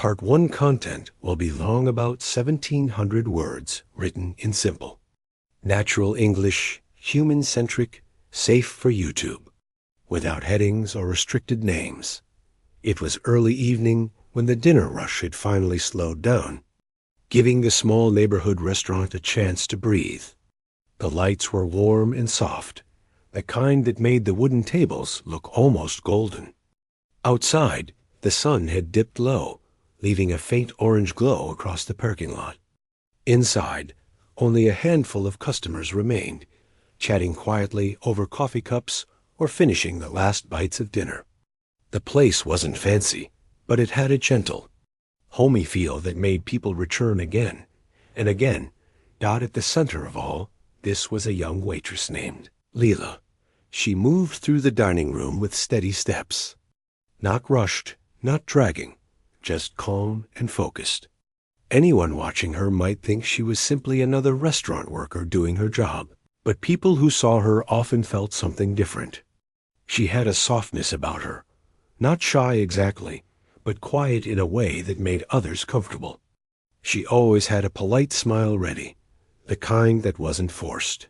Part 1 content will be long, about 1,700 words, written in simple, natural English, human-centric, safe for YouTube, without headings or restricted names. It was early evening when the dinner rush had finally slowed down, giving the small neighborhood restaurant a chance to breathe. The lights were warm and soft, the kind that made the wooden tables look almost golden. Outside, the sun had dipped low, leaving a faint orange glow across the parking lot. Inside, only a handful of customers remained, chatting quietly over coffee cups or finishing the last bites of dinner. The place wasn't fancy, but it had a gentle, homey feel that made people return again and again. At the center of all, this was a young waitress named Leela. She moved through the dining room with steady steps, not rushed, not dragging, just calm and focused. Anyone watching her might think she was simply another restaurant worker doing her job, but people who saw her often felt something different. She had a softness about her, not shy exactly, but quiet in a way that made others comfortable. She always had a polite smile ready, the kind that wasn't forced.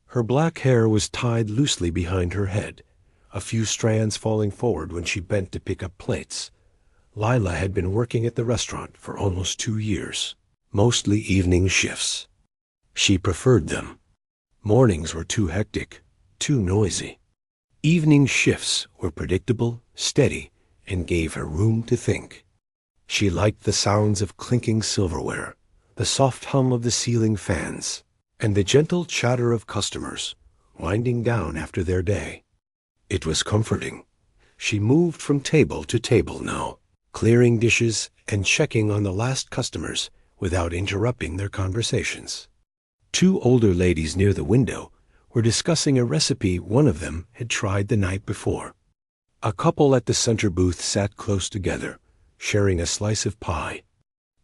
Her black hair was tied loosely behind her head, a few strands falling forward when she bent to pick up plates. Lila had been working at the restaurant for almost 2 years, mostly evening shifts. She preferred them. Mornings were too hectic, too noisy. Evening shifts were predictable, steady, and gave her room to think. She liked the sounds of clinking silverware, the soft hum of the ceiling fans, and the gentle chatter of customers winding down after their day. It was comforting. She moved from table to table now, clearing dishes and checking on the last customers without interrupting their conversations. 2 older ladies near the window were discussing a recipe one of them had tried the night before. A couple at the center booth sat close together, sharing a slice of pie.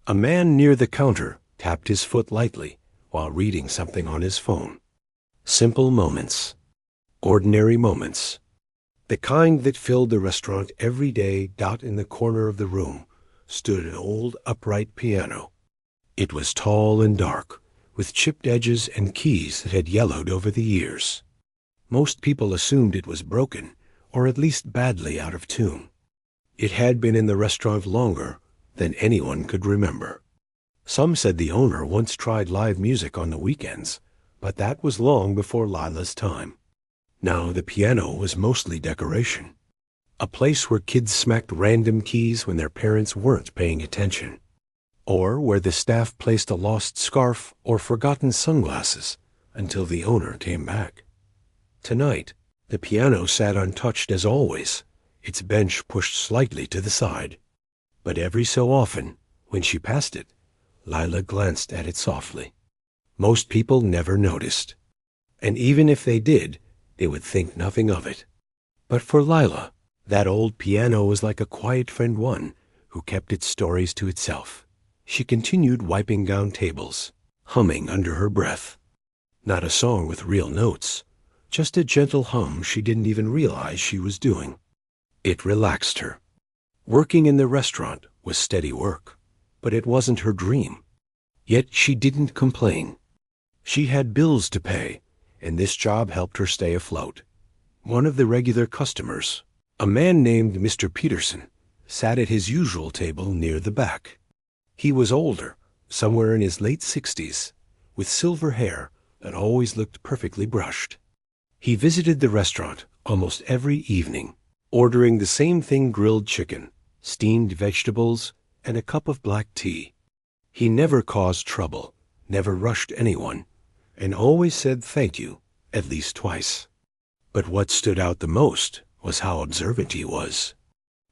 A man near the counter tapped his foot lightly while reading something on his phone. Simple moments, ordinary moments, the kind that filled the restaurant every day. In the corner of the room stood an old upright piano. It was tall and dark, with chipped edges and keys that had yellowed over the years. Most people assumed it was broken, or at least badly out of tune. It had been in the restaurant longer than anyone could remember. Some said the owner once tried live music on the weekends, but that was long before Lila's time. Now the piano was mostly decoration, a place where kids smacked random keys when their parents weren't paying attention, or where the staff placed a lost scarf or forgotten sunglasses until the owner came back. Tonight, the piano sat untouched as always, its bench pushed slightly to the side. But every so often, when she passed it, Lila glanced at it softly. Most people never noticed, and even if they did, they would think nothing of it. But for Lila, that old piano was like a quiet friend, one who kept its stories to itself. She continued wiping down tables, humming under her breath. Not a song with real notes, just a gentle hum she didn't even realize she was doing. It relaxed her. Working in the restaurant was steady work, but it wasn't her dream. Yet she didn't complain. She had bills to pay, and this job helped her stay afloat. One of the regular customers, a man named Mr. Peterson, sat at his usual table near the back. He was older, somewhere in his late 60s, with silver hair that always looked perfectly brushed. He visited the restaurant almost every evening, ordering the same thing: grilled chicken, steamed vegetables, and a cup of black tea. He never caused trouble, never rushed anyone, and always said thank you at least twice. But what stood out the most was how observant he was.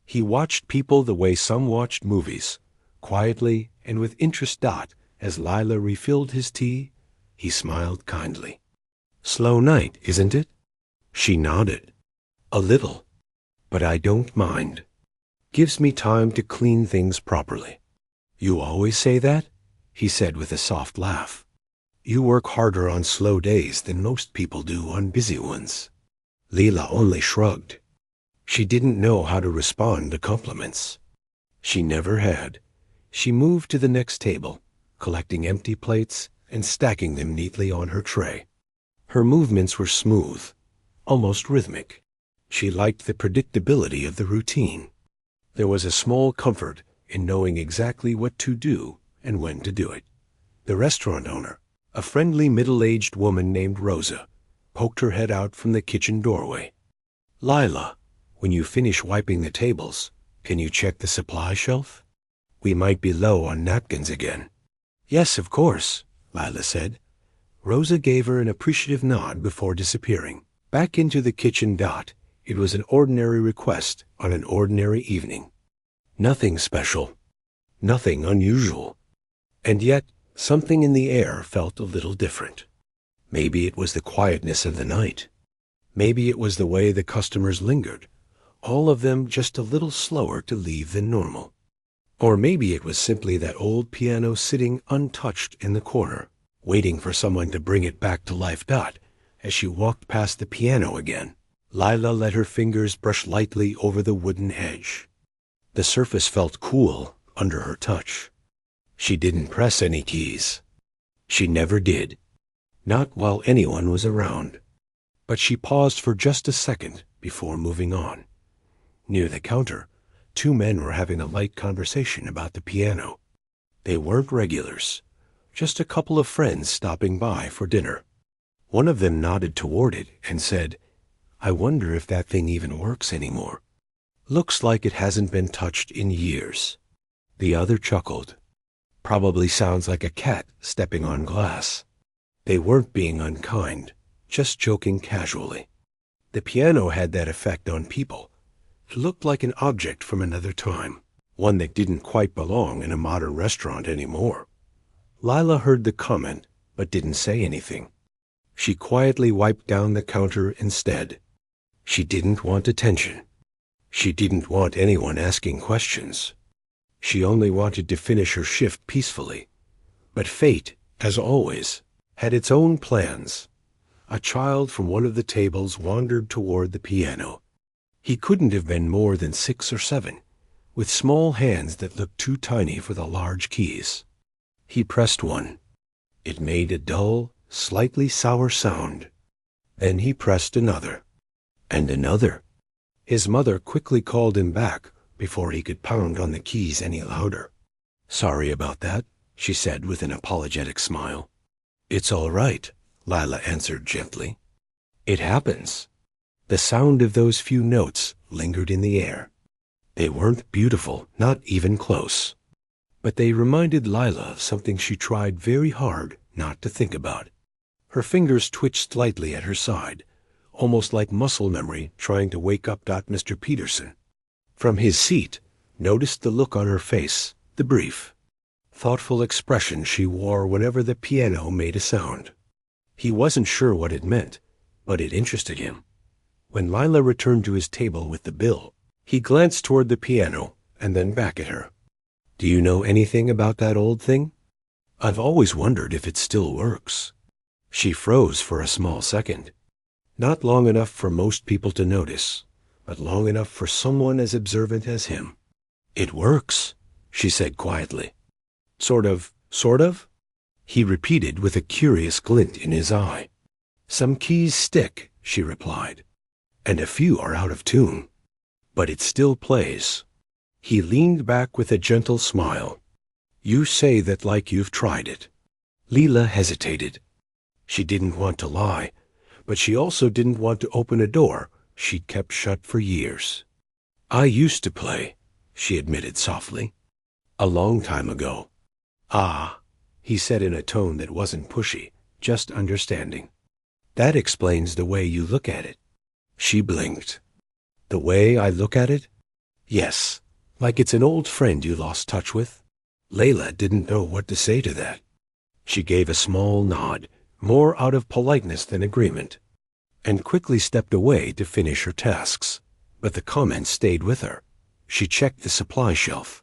He watched people the way some watched movies, quietly and with interest. As Lila refilled his tea, he smiled kindly. "Slow night, isn't it?" She nodded. "A little, but I don't mind. Gives me time to clean things properly." "You always say that?" he said with a soft laugh. "You work harder on slow days than most people do on busy ones." Leela only shrugged. She didn't know how to respond to compliments. She never had, She moved to the next table, collecting empty plates and stacking them neatly on her tray. Her movements were smooth, almost rhythmic. She liked the predictability of the routine. There was a small comfort in knowing exactly what to do and when to do it. The restaurant owner, a friendly middle-aged woman named Rosa, poked her head out from the kitchen doorway. "Lila, when you finish wiping the tables, can you check the supply shelf? We might be low on napkins again." "Yes, of course," Lila said. Rosa gave her an appreciative nod before disappearing. Back into the kitchen dot. It was an ordinary request on an ordinary evening. Nothing special. Nothing unusual. And yet, something in the air felt a little different. Maybe it was the quietness of the night. Maybe it was the way the customers lingered, all of them just a little slower to leave than normal. Or maybe it was simply that old piano sitting untouched in the corner, waiting for someone to bring it back to life. As she walked past the piano again, Lila let her fingers brush lightly over the wooden edge. The surface felt cool under her touch. She didn't press any keys. She never did. Not while anyone was around. But she paused for just a second before moving on. Near the counter, two men were having a light conversation about the piano. They weren't regulars, just a couple of friends stopping by for dinner. One of them nodded toward it and said, "I wonder if that thing even works anymore. Looks like it hasn't been touched in years." The other chuckled. "Probably sounds like a cat stepping on glass." They weren't being unkind, just joking casually. The piano had that effect on people. It looked like an object from another time, one that didn't quite belong in a modern restaurant anymore. Lila heard the comment, but didn't say anything. She quietly wiped down the counter instead. She didn't want attention. She didn't want anyone asking questions. She only wanted to finish her shift peacefully. But fate, as always, had its own plans. A child from one of the tables wandered toward the piano. He couldn't have been more than 6 or 7, with small hands that looked too tiny for the large keys. He pressed one. It made a dull, slightly sour sound. Then he pressed another, and another. His mother quickly called him back before he could pound on the keys any louder. "Sorry about that," she said with an apologetic smile. "It's all right," Lila answered gently. "It happens." The sound of those few notes lingered in the air. They weren't beautiful, not even close. But they reminded Lila of something she tried very hard not to think about. Her fingers twitched slightly at her side, almost like muscle memory trying to wake up Mr. Peterson. From his seat, noticed the look on her face, the brief, thoughtful expression she wore whenever the piano made a sound. He wasn't sure what it meant, but it interested him. When Lila returned to his table with the bill, he glanced toward the piano and then back at her. "Do you know anything about that old thing? I've always wondered if it still works." She froze for a small second. Not long enough for most people to notice, but long enough for someone as observant as him. "It works," she said quietly. Sort of? He repeated with a curious glint in his eye. "Some keys stick," she replied, "and a few are out of tune. But it still plays." He leaned back with a gentle smile. "You say that like you've tried it." Lila hesitated. She didn't want to lie, but she also didn't want to open a door she'd kept shut for years. "I used to play," she admitted softly. "A long time ago." "Ah," he said in a tone that wasn't pushy, just understanding. "That explains the way you look at it." She blinked. "The way I look at it?" "Yes, like it's an old friend you lost touch with." Layla didn't know what to say to that. She gave a small nod, more out of politeness than agreement, and quickly stepped away to finish her tasks. But the comment stayed with her. She checked the supply shelf,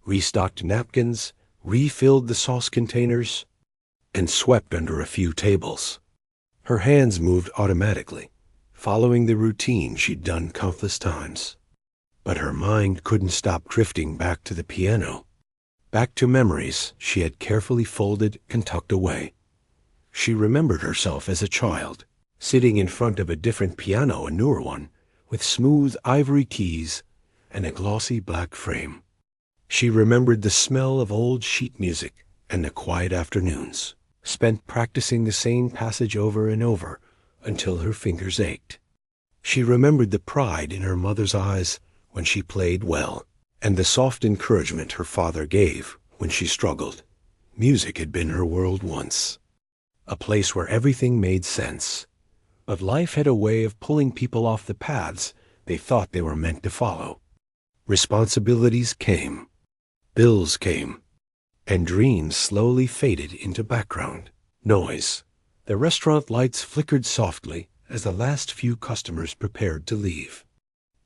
restocked napkins, refilled the sauce containers, and swept under a few tables. Her hands moved automatically, following the routine she'd done countless times. But her mind couldn't stop drifting back to the piano. back to memories she had carefully folded and tucked away. She remembered herself as a child, sitting in front of a different piano, a newer one, with smooth ivory keys and a glossy black frame. She remembered the smell of old sheet music and the quiet afternoons, spent practicing the same passage over and over until her fingers ached. She remembered the pride in her mother's eyes when she played well, and the soft encouragement her father gave when she struggled. Music had been her world once, a place where everything made sense. But life had a way of pulling people off the paths they thought they were meant to follow. Responsibilities came, bills came, and dreams slowly faded into background noise. The restaurant lights flickered softly as the last few customers prepared to leave.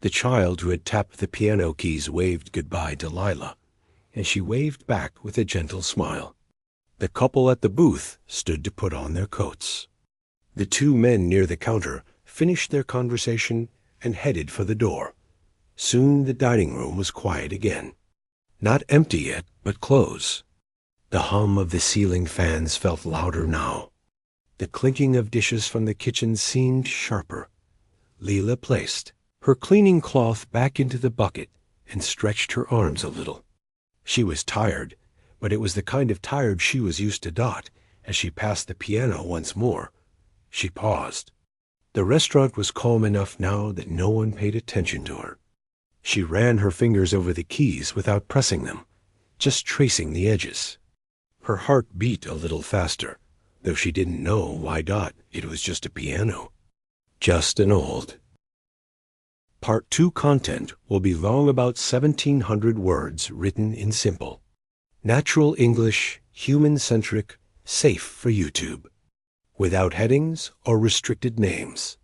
The child who had tapped the piano keys waved goodbye to Lila, and she waved back with a gentle smile. The couple at the booth stood to put on their coats. The two men near the counter finished their conversation and headed for the door. Soon the dining room was quiet again. Not empty yet, but close. The hum of the ceiling fans felt louder now. The clinking of dishes from the kitchen seemed sharper. Leela placed her cleaning cloth back into the bucket and stretched her arms a little. She was tired, but it was the kind of tired she was used to. As she passed the piano once more, she paused. The restaurant was calm enough now that no one paid attention to her. She ran her fingers over the keys without pressing them, just tracing the edges. Her heart beat a little faster, though she didn't know why. It was just a piano. Just an old. Part 2 content will be long, about 1,700 words, written in simple. Natural English, human-centric, safe for YouTube. Without headings or restricted names.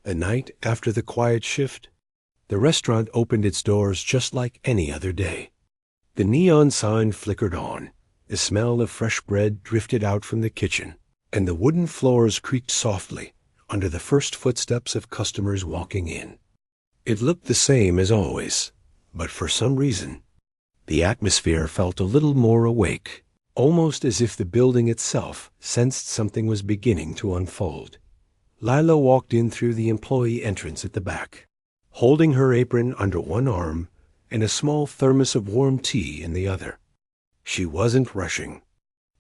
The night after the quiet shift, the restaurant opened its doors just like any other day. The neon sign flickered on, the smell of fresh bread drifted out from the kitchen, and the wooden floors creaked softly under the first footsteps of customers walking in. It looked the same as always, but for some reason, the atmosphere felt a little more awake, almost as if the building itself sensed something was beginning to unfold. Lila walked in through the employee entrance at the back, holding her apron under one arm and a small thermos of warm tea in the other. She wasn't rushing.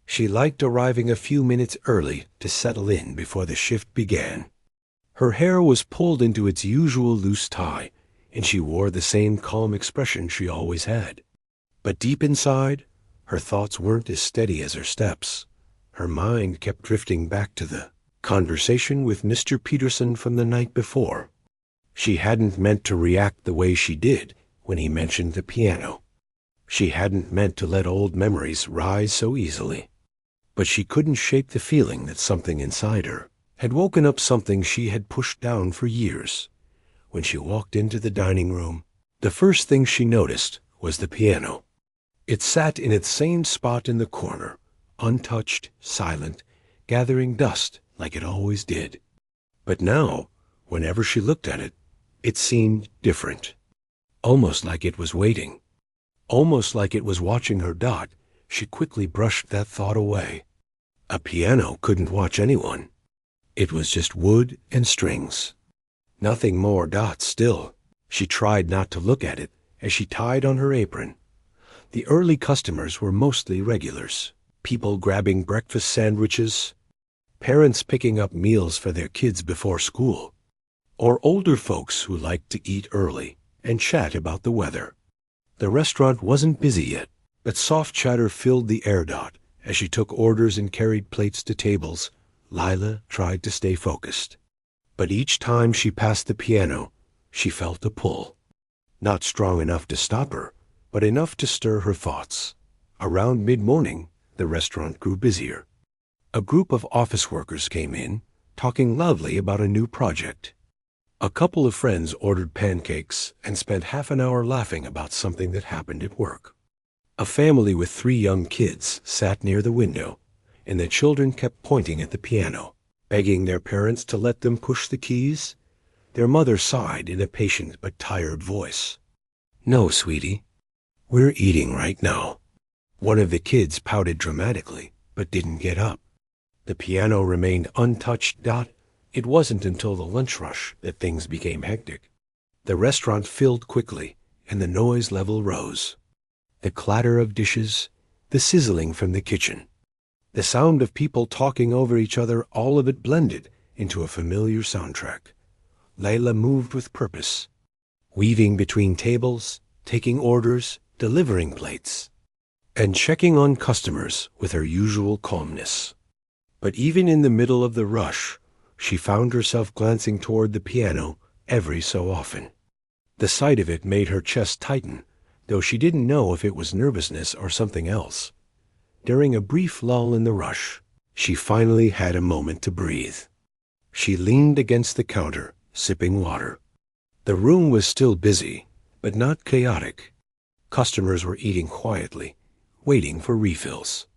She liked arriving a few minutes early to settle in before the shift began. Her hair was pulled into its usual loose tie, and she wore the same calm expression she always had. But deep inside, her thoughts weren't as steady as her steps. Her mind kept drifting back to the conversation with Mr. Peterson from the night before. She hadn't meant to react the way she did when he mentioned the piano. She hadn't meant to let old memories rise so easily. But she couldn't shake the feeling that something inside her had woken up, something she had pushed down for years. When she walked into the dining room, the first thing she noticed was the piano. It sat in its same spot in the corner, untouched, silent, gathering dust like it always did. But now, whenever she looked at it, it seemed different. Almost like it was waiting. Almost like it was watching her. She quickly brushed that thought away. A piano couldn't watch anyone. It was just wood and strings. Nothing more. Still, she tried not to look at it as she tied on her apron. The early customers were mostly regulars, people grabbing breakfast sandwiches, parents picking up meals for their kids before school, or older folks who liked to eat early and chat about the weather. The restaurant wasn't busy yet, but soft chatter filled the air. As she took orders and carried plates to tables, Lila tried to stay focused. But each time she passed the piano, she felt a pull. Not strong enough to stop her, but enough to stir her thoughts. Around mid-morning, the restaurant grew busier. A group of office workers came in, talking loudly about a new project. A couple of friends ordered pancakes and spent half an hour laughing about something that happened at work. A family with 3 young kids sat near the window, and the children kept pointing at the piano, begging their parents to let them push the keys. Their mother sighed in a patient but tired voice. "No, sweetie. We're eating right now." One of the kids pouted dramatically, but didn't get up. The piano remained untouched. It wasn't until the lunch rush that things became hectic. The restaurant filled quickly, and the noise level rose. The clatter of dishes, the sizzling from the kitchen, the sound of people talking over each other, all of it blended into a familiar soundtrack. Layla moved with purpose, weaving between tables, taking orders, delivering plates, and checking on customers with her usual calmness. But even in the middle of the rush, she found herself glancing toward the piano every so often. The sight of it made her chest tighten, though she didn't know if it was nervousness or something else. During a brief lull in the rush, she finally had a moment to breathe. She leaned against the counter, sipping water. The room was still busy, but not chaotic. Customers were eating quietly, waiting for refills,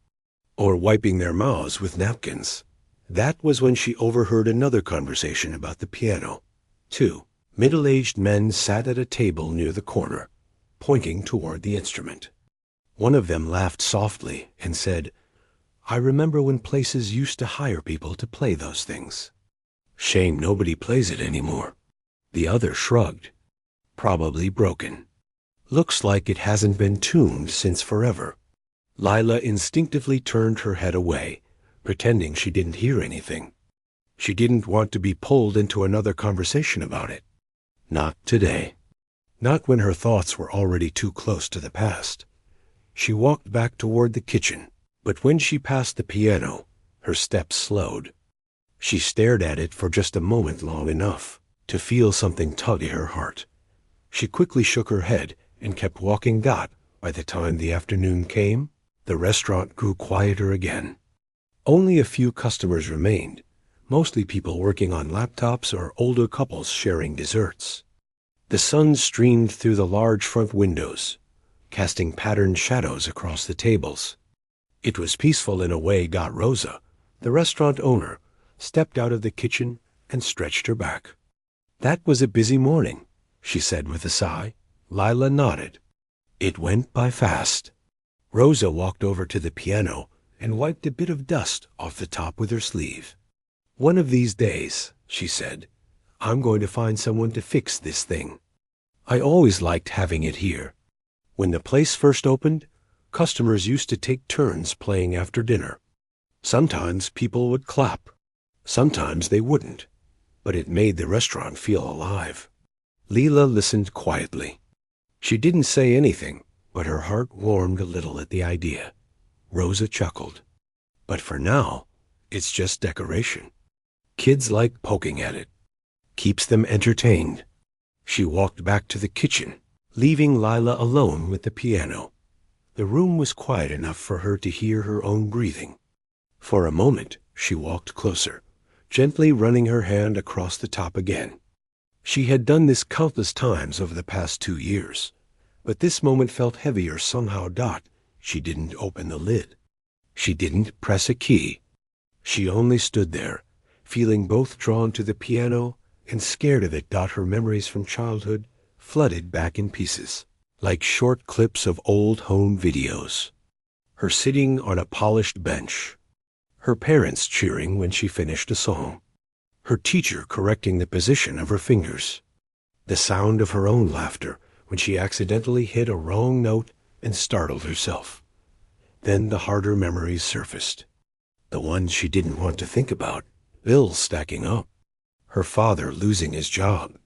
or wiping their mouths with napkins. That was when she overheard another conversation about the piano. Two middle-aged men sat at a table near the corner, pointing toward the instrument. One of them laughed softly and said, "I remember when places used to hire people to play those things. Shame nobody plays it anymore." The other shrugged. "Probably broken. Looks like it hasn't been tuned since forever." Lila instinctively turned her head away, pretending she didn't hear anything. She didn't want to be pulled into another conversation about it. Not today. Not when her thoughts were already too close to the past. She walked back toward the kitchen, but when she passed the piano, her steps slowed. She stared at it for just a moment, long enough to feel something tug at her heart. She quickly shook her head and kept walking. By the time the afternoon came, the restaurant grew quieter again. Only a few customers remained, mostly people working on laptops or older couples sharing desserts. The sun streamed through the large front windows, casting patterned shadows across the tables. It was peaceful in a way. Rosa, the restaurant owner, stepped out of the kitchen and stretched her back. "That was a busy morning," she said with a sigh. Lila nodded. "It went by fast." Rosa walked over to the piano and wiped a bit of dust off the top with her sleeve. "One of these days," she said, "I'm going to find someone to fix this thing. I always liked having it here. When the place first opened, customers used to take turns playing after dinner. Sometimes people would clap. Sometimes they wouldn't. But it made the restaurant feel alive." Leela listened quietly. She didn't say anything, but her heart warmed a little at the idea. Rosa chuckled. "But for now, it's just decoration. Kids like poking at it. Keeps them entertained." She walked back to the kitchen, leaving Lila alone with the piano. The room was quiet enough for her to hear her own breathing. For a moment, she walked closer, gently running her hand across the top again. She had done this countless times over the past 2 years, but this moment felt heavier somehow. She didn't open the lid. She didn't press a key. She only stood there, feeling both drawn to the piano and scared of it. Her memories from childhood flooded back in pieces, like short clips of old home videos. Her sitting on a polished bench. Her parents cheering when she finished a song. Her teacher correcting the position of her fingers. The sound of her own laughter when she accidentally hit a wrong note and startled herself. Then the harder memories surfaced. The ones she didn't want to think about. Bills stacking up. Her father losing his job.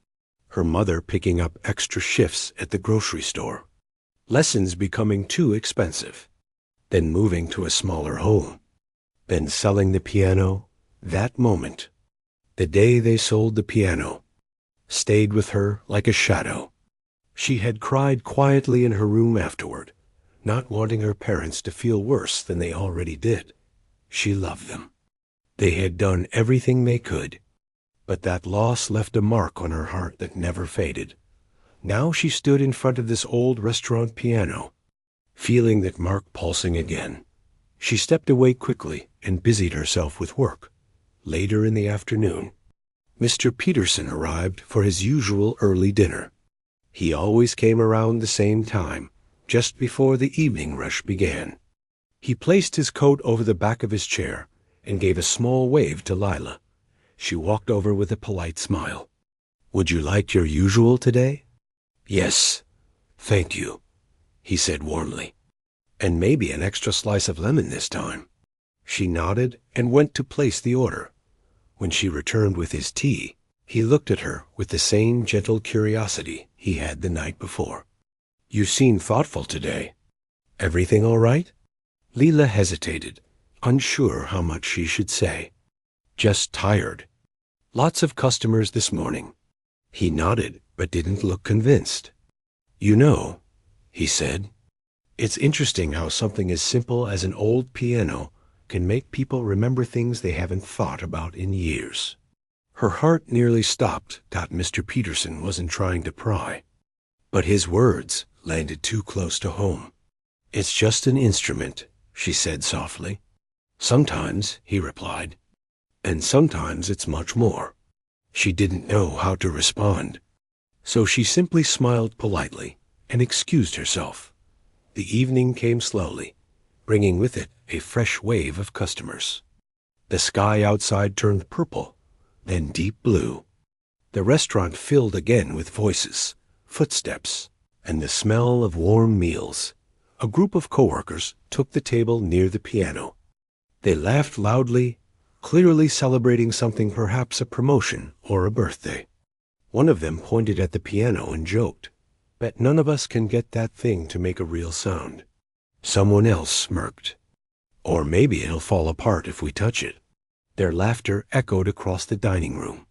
Her mother picking up extra shifts at the grocery store. Lessons becoming too expensive. Then moving to a smaller home. Then selling the piano. That moment, the day they sold the piano, stayed with her like a shadow. She had cried quietly in her room afterward, not wanting her parents to feel worse than they already did. She loved them. They had done everything they could, but that loss left a mark on her heart that never faded. Now she stood in front of this old restaurant piano, feeling that mark pulsing again. She stepped away quickly and busied herself with work. Later in the afternoon, Mr. Peterson arrived for his usual early dinner. He always came around the same time, just before the evening rush began. He placed his coat over the back of his chair and gave a small wave to Lila. She walked over with a polite smile. "Would you like your usual today?" "Yes, thank you," he said warmly. "And maybe an extra slice of lemon this time." She nodded and went to place the order. When she returned with his tea, he looked at her with the same gentle curiosity he had the night before. "You seem thoughtful today. Everything all right?" Lila hesitated, unsure how much she should say. "Just tired. Lots of customers this morning." He nodded, but didn't look convinced. "You know," he said, "it's interesting how something as simple as an old piano can make people remember things they haven't thought about in years." Her heart nearly stopped that Mr. Peterson wasn't trying to pry. But his words landed too close to home. "It's just an instrument," she said softly. "Sometimes," he replied, "and sometimes it's much more." She didn't know how to respond, so she simply smiled politely and excused herself. The evening came slowly, bringing with it a fresh wave of customers. The sky outside turned purple, then deep blue. The restaurant filled again with voices, footsteps, and the smell of warm meals. A group of coworkers took the table near the piano. They laughed loudly, clearly celebrating something, perhaps a promotion or a birthday. One of them pointed at the piano and joked, "Bet none of us can get that thing to make a real sound." Someone else smirked, "Or maybe it'll fall apart if we touch it." Their laughter echoed across the dining room.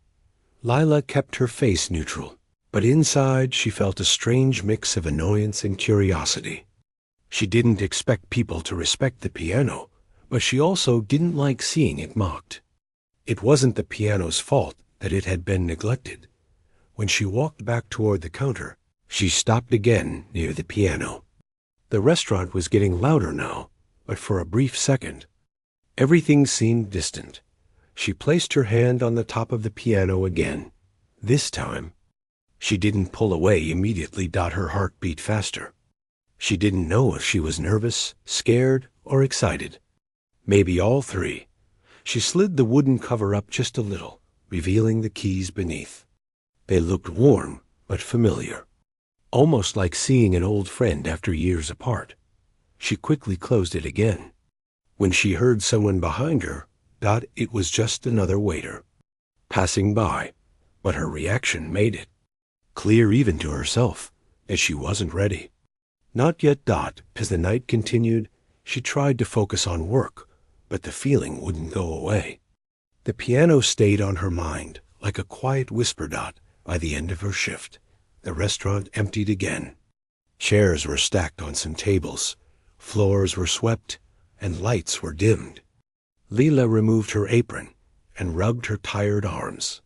Lila kept her face neutral, but inside she felt a strange mix of annoyance and curiosity. She didn't expect people to respect the piano, but she also didn't like seeing it mocked. It wasn't the piano's fault that it had been neglected. When she walked back toward the counter, she stopped again near the piano. The restaurant was getting louder now, but for a brief second, everything seemed distant. She placed her hand on the top of the piano again. This time, she didn't pull away immediately. Her heart beat faster. She didn't know if she was nervous, scared, or excited. Maybe all three. She slid the wooden cover up just a little, revealing the keys beneath. They looked warm but familiar, almost like seeing an old friend after years apart. She quickly closed it again. When she heard someone behind her, thought it was just another waiter passing by, but her reaction made it clear even to herself that she wasn't ready. Not yet. As the night continued, she tried to focus on work, but the feeling wouldn't go away. The piano stayed on her mind like a quiet whisper. By the end of her shift, the restaurant emptied again. Chairs were stacked on some tables, floors were swept, and lights were dimmed. Lila removed her apron and rubbed her tired arms.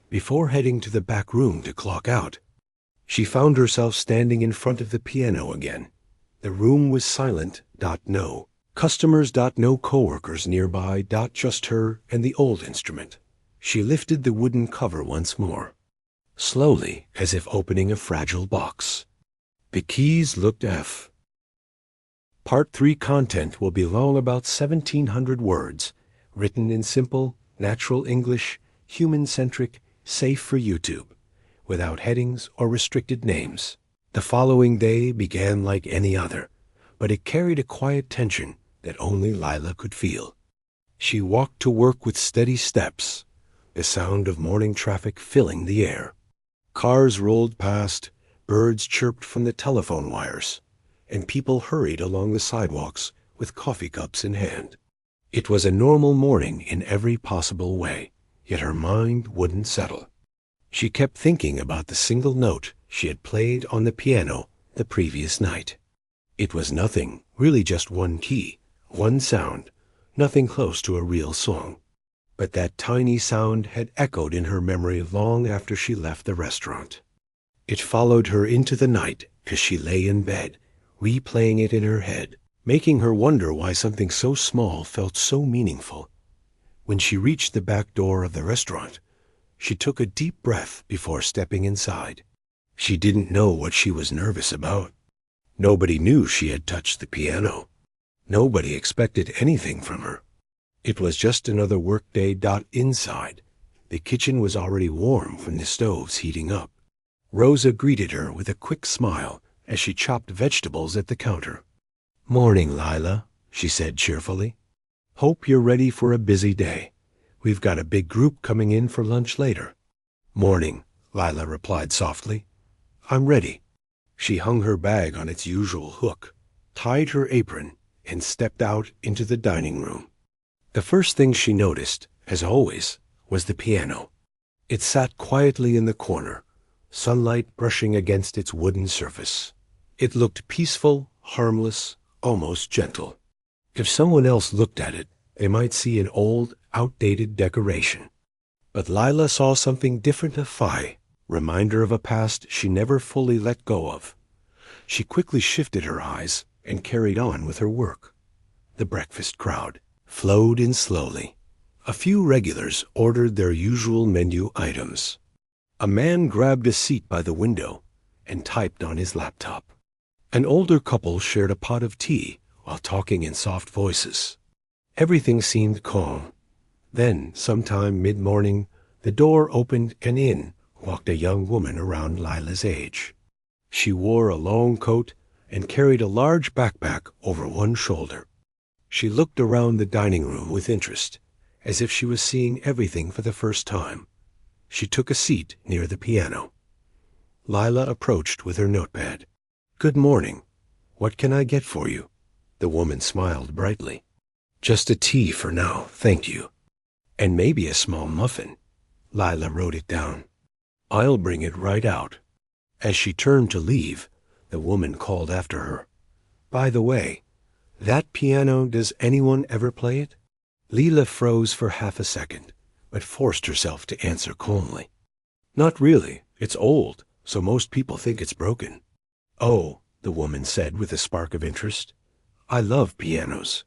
Before heading to the back room to clock out, she found herself standing in front of the piano again. The room was silent. No customers. No coworkers nearby. Just her and the old instrument. She lifted the wooden cover once more, slowly, as if opening a fragile box. The keys looked F. Part 3 content will be long, about 1,700 words, written in simple, natural English, human-centric, safe for YouTube, without headings or restricted names. The following day began like any other, but it carried a quiet tension that only Lila could feel. She walked to work with steady steps, the sound of morning traffic filling the air. Cars rolled past, birds chirped from the telephone wires, and people hurried along the sidewalks with coffee cups in hand. It was a normal morning in every possible way, yet her mind wouldn't settle. She kept thinking about the single note she had played on the piano the previous night. It was nothing, really just one key, one sound, nothing close to a real song. But that tiny sound had echoed in her memory long after she left the restaurant. It followed her into the night as she lay in bed, replaying it in her head, making her wonder why something so small felt so meaningful. When she reached the back door of the restaurant, she took a deep breath before stepping inside. She didn't know what she was nervous about. Nobody knew she had touched the piano. Nobody expected anything from her. It was just another workday. Inside, the kitchen was already warm from the stoves heating up. Rosa greeted her with a quick smile as she chopped vegetables at the counter. "Morning, Lila," she said cheerfully. "Hope you're ready for a busy day. We've got a big group coming in for lunch later." "Morning," Lila replied softly. "I'm ready." She hung her bag on its usual hook, tied her apron, and stepped out into the dining room. The first thing she noticed, as always, was the piano. It sat quietly in the corner, sunlight brushing against its wooden surface. It looked peaceful, harmless, almost gentle. If someone else looked at it, they might see an old, outdated decoration. But Lila saw something different, a reminder of a past she never fully let go of. She quickly shifted her eyes and carried on with her work. The breakfast crowd flowed in slowly. A few regulars ordered their usual menu items. A man grabbed a seat by the window and typed on his laptop. An older couple shared a pot of tea while talking in soft voices. Everything seemed calm. Then, sometime mid-morning, the door opened and in walked a young woman around Lila's age. She wore a long coat and carried a large backpack over one shoulder. She looked around the dining room with interest, as if she was seeing everything for the first time. She took a seat near the piano. Lila approached with her notepad. "Good morning. What can I get for you?" The woman smiled brightly. "Just a tea for now, thank you. And maybe a small muffin." Lila wrote it down. "I'll bring it right out." As she turned to leave, the woman called after her. "By the way, that piano, does anyone ever play it?" Lila froze for half a second, but forced herself to answer calmly. "Not really. It's old, so most people think it's broken." "Oh," the woman said with a spark of interest. "I love pianos.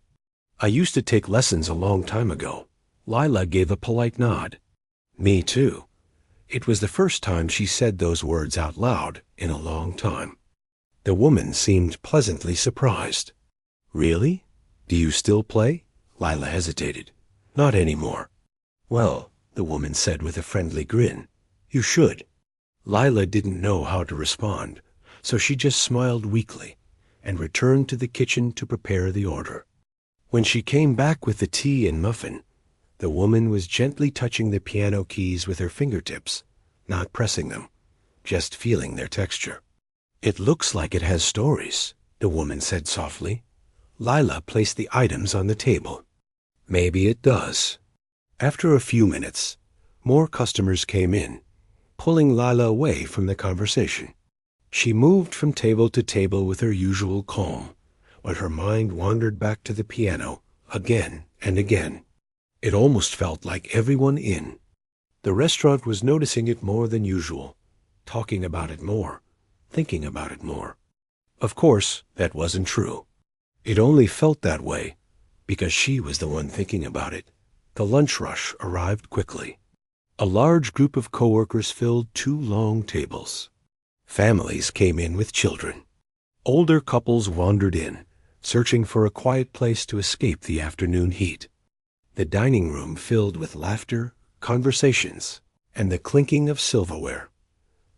I used to take lessons a long time ago." Lila gave a polite nod. "Me too." It was the first time she said those words out loud in a long time. The woman seemed pleasantly surprised. "Really? Do you still play?" Lila hesitated. "Not anymore." "Well," the woman said with a friendly grin, "you should." Lila didn't know how to respond, so she just smiled weakly and returned to the kitchen to prepare the order. When she came back with the tea and muffin, the woman was gently touching the piano keys with her fingertips, not pressing them, just feeling their texture. "It looks like it has stories," the woman said softly. Lila placed the items on the table. "Maybe it does." After a few minutes, more customers came in, pulling Lila away from the conversation. She moved from table to table with her usual calm, but her mind wandered back to the piano again and again. It almost felt like everyone in the restaurant was noticing it more than usual, talking about it more, thinking about it more. Of course, that wasn't true. It only felt that way because she was the one thinking about it. The lunch rush arrived quickly. A large group of coworkers filled 2 long tables. Families came in with children. Older couples wandered in, searching for a quiet place to escape the afternoon heat. The dining room filled with laughter, conversations, and the clinking of silverware.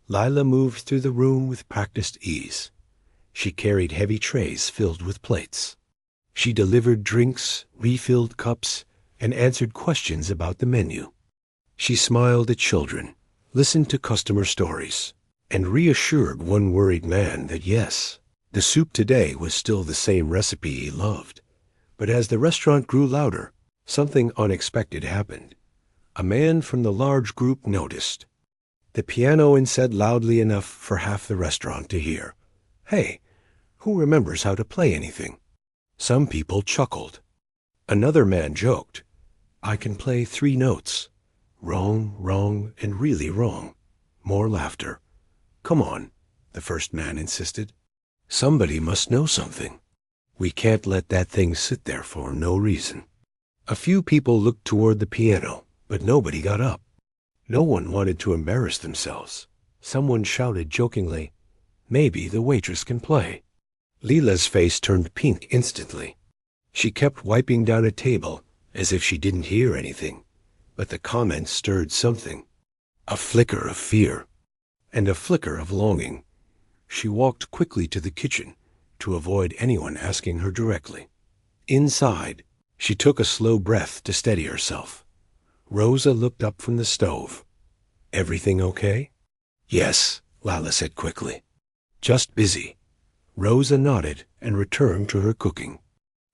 Lila moved through the room with practiced ease. She carried heavy trays filled with plates. She delivered drinks, refilled cups, and answered questions about the menu. She smiled at children, listened to customer stories, and reassured one worried man that yes, the soup today was still the same recipe he loved. But as the restaurant grew louder, something unexpected happened. A man from the large group noticed the piano and said loudly enough for half the restaurant to hear, "Hey, who remembers how to play anything?" Some people chuckled. Another man joked, "I can play 3 notes. Wrong, wrong, and really wrong." More laughter. "Come on," the first man insisted. "Somebody must know something. We can't let that thing sit there for no reason." A few people looked toward the piano, but nobody got up. No one wanted to embarrass themselves. Someone shouted jokingly, "Maybe the waitress can play." Lila's face turned pink instantly. She kept wiping down a table as if she didn't hear anything, but the comment stirred something. A flicker of fear and a flicker of longing. She walked quickly to the kitchen to avoid anyone asking her directly. Inside, she took a slow breath to steady herself. Rosa looked up from the stove. "Everything okay?" "Yes," Lila said quickly. "Just busy." Rosa nodded and returned to her cooking.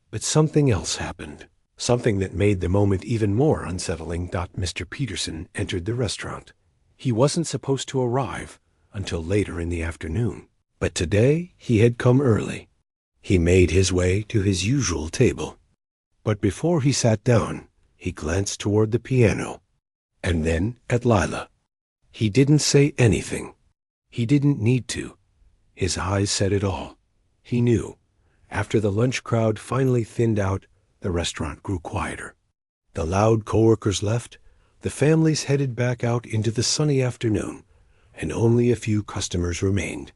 But something else happened. Something that made the moment even more unsettling. Mr. Peterson entered the restaurant. He wasn't supposed to arrive until later in the afternoon, but today he had come early. He made his way to his usual table. But before he sat down, he glanced toward the piano, and then at Lila. He didn't say anything. He didn't need to. His eyes said it all. He knew. After the lunch crowd finally thinned out, the restaurant grew quieter. The loud coworkers left, the families headed back out into the sunny afternoon, and only a few customers remained.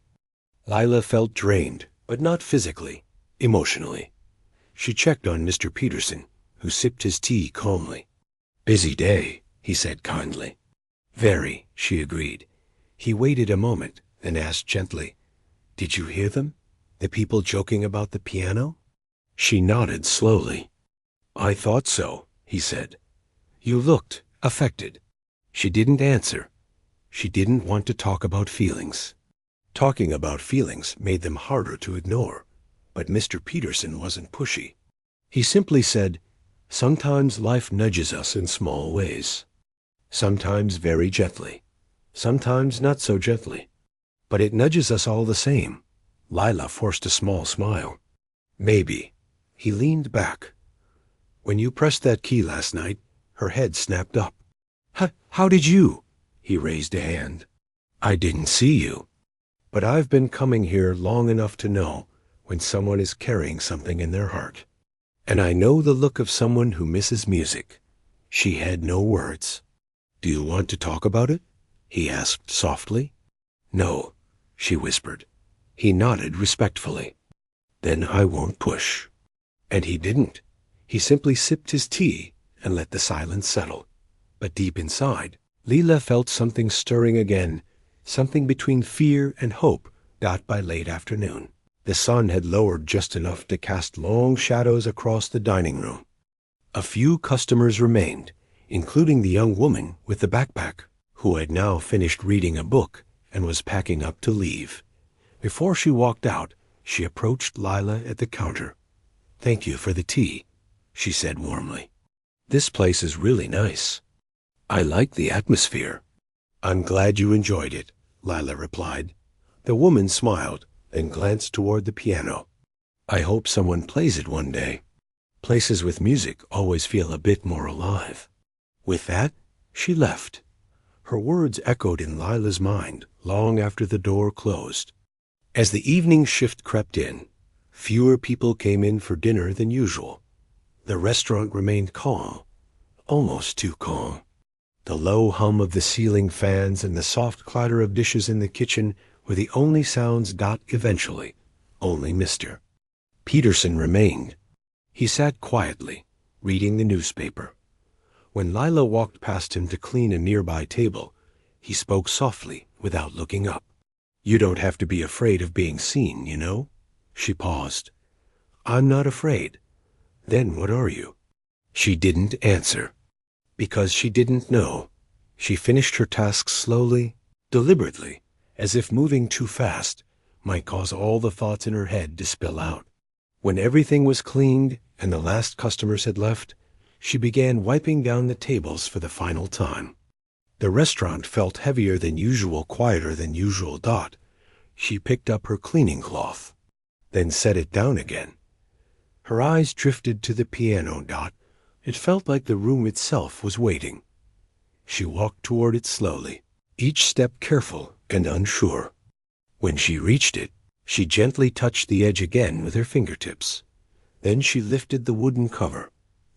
Lila felt drained, but not physically, emotionally. She checked on Mr. Peterson, who sipped his tea calmly. "Busy day," he said kindly. "Very," she agreed. He waited a moment, then asked gently, "Did you hear them? The people joking about the piano?" She nodded slowly. "I thought so," he said. "You looked affected." She didn't answer. She didn't want to talk about feelings. Talking about feelings made them harder to ignore. But Mr. Peterson wasn't pushy. He simply said, "Sometimes life nudges us in small ways. Sometimes very gently. Sometimes not so gently. But it nudges us all the same." Lila forced a small smile. "Maybe." He leaned back. "When you pressed that key last night," her head snapped up. How did you?" He raised a hand. "I didn't see you. But I've been coming here long enough to know when someone is carrying something in their heart. And I know the look of someone who misses music." She had no words. "Do you want to talk about it?" he asked softly. "No," she whispered. He nodded respectfully. "Then I won't push." And he didn't. He simply sipped his tea and let the silence settle. But deep inside, Lila felt something stirring again, something between fear and hope. By late afternoon, the sun had lowered just enough to cast long shadows across the dining room. A few customers remained, including the young woman with the backpack, who had now finished reading a book and was packing up to leave. Before she walked out, she approached Lila at the counter. "Thank you for the tea," she said warmly. "This place is really nice. I like the atmosphere." "I'm glad you enjoyed it," Lila replied. The woman smiled and glanced toward the piano. "I hope someone plays it one day. Places with music always feel a bit more alive." With that, she left. Her words echoed in Lila's mind long after the door closed. As the evening shift crept in, fewer people came in for dinner than usual. The restaurant remained calm, almost too calm. The low hum of the ceiling fans and the soft clatter of dishes in the kitchen were the only sounds. Eventually, only Mr. Peterson remained. He sat quietly, reading the newspaper. When Lila walked past him to clean a nearby table, he spoke softly without looking up. "You don't have to be afraid of being seen, you know." She paused. "I'm not afraid." "Then what are you?" She didn't answer. Because she didn't know. She finished her task slowly, deliberately, as if moving too fast might cause all the thoughts in her head to spill out. When everything was cleaned and the last customers had left, she began wiping down the tables for the final time. The restaurant felt heavier than usual, quieter than usual. She picked up her cleaning cloth, then set it down again. Her eyes drifted to the piano. It felt like the room itself was waiting. She walked toward it slowly, each step careful and unsure. When she reached it, she gently touched the edge again with her fingertips. Then she lifted the wooden cover.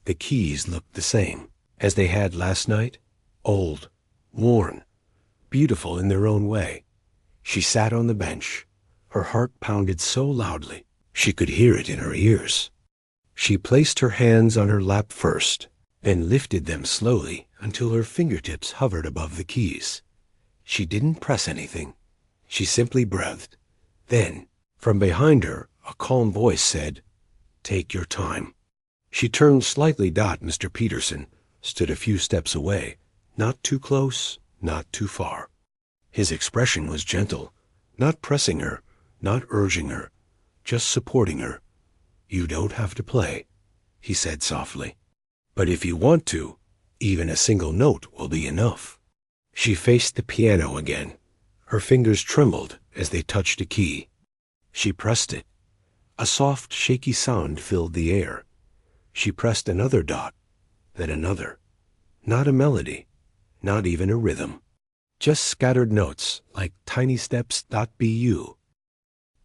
The keys looked the same as they had last night, old, worn, beautiful in their own way. She sat on the bench. Her heart pounded so loudly she could hear it in her ears. She placed her hands on her lap first, then lifted them slowly until her fingertips hovered above the keys. She didn't press anything. She simply breathed. Then, from behind her, a calm voice said, "Take your time." She turned slightly. Mr. Peterson stood a few steps away, not too close, not too far. His expression was gentle, not pressing her, not urging her, just supporting her. "You don't have to play," he said softly. "But if you want to, even a single note will be enough." She faced the piano again. Her fingers trembled as they touched a key. She pressed it. A soft, shaky sound filled the air. She pressed another dot, then another. Not a melody, not even a rhythm. Just scattered notes like tiny steps. Bu.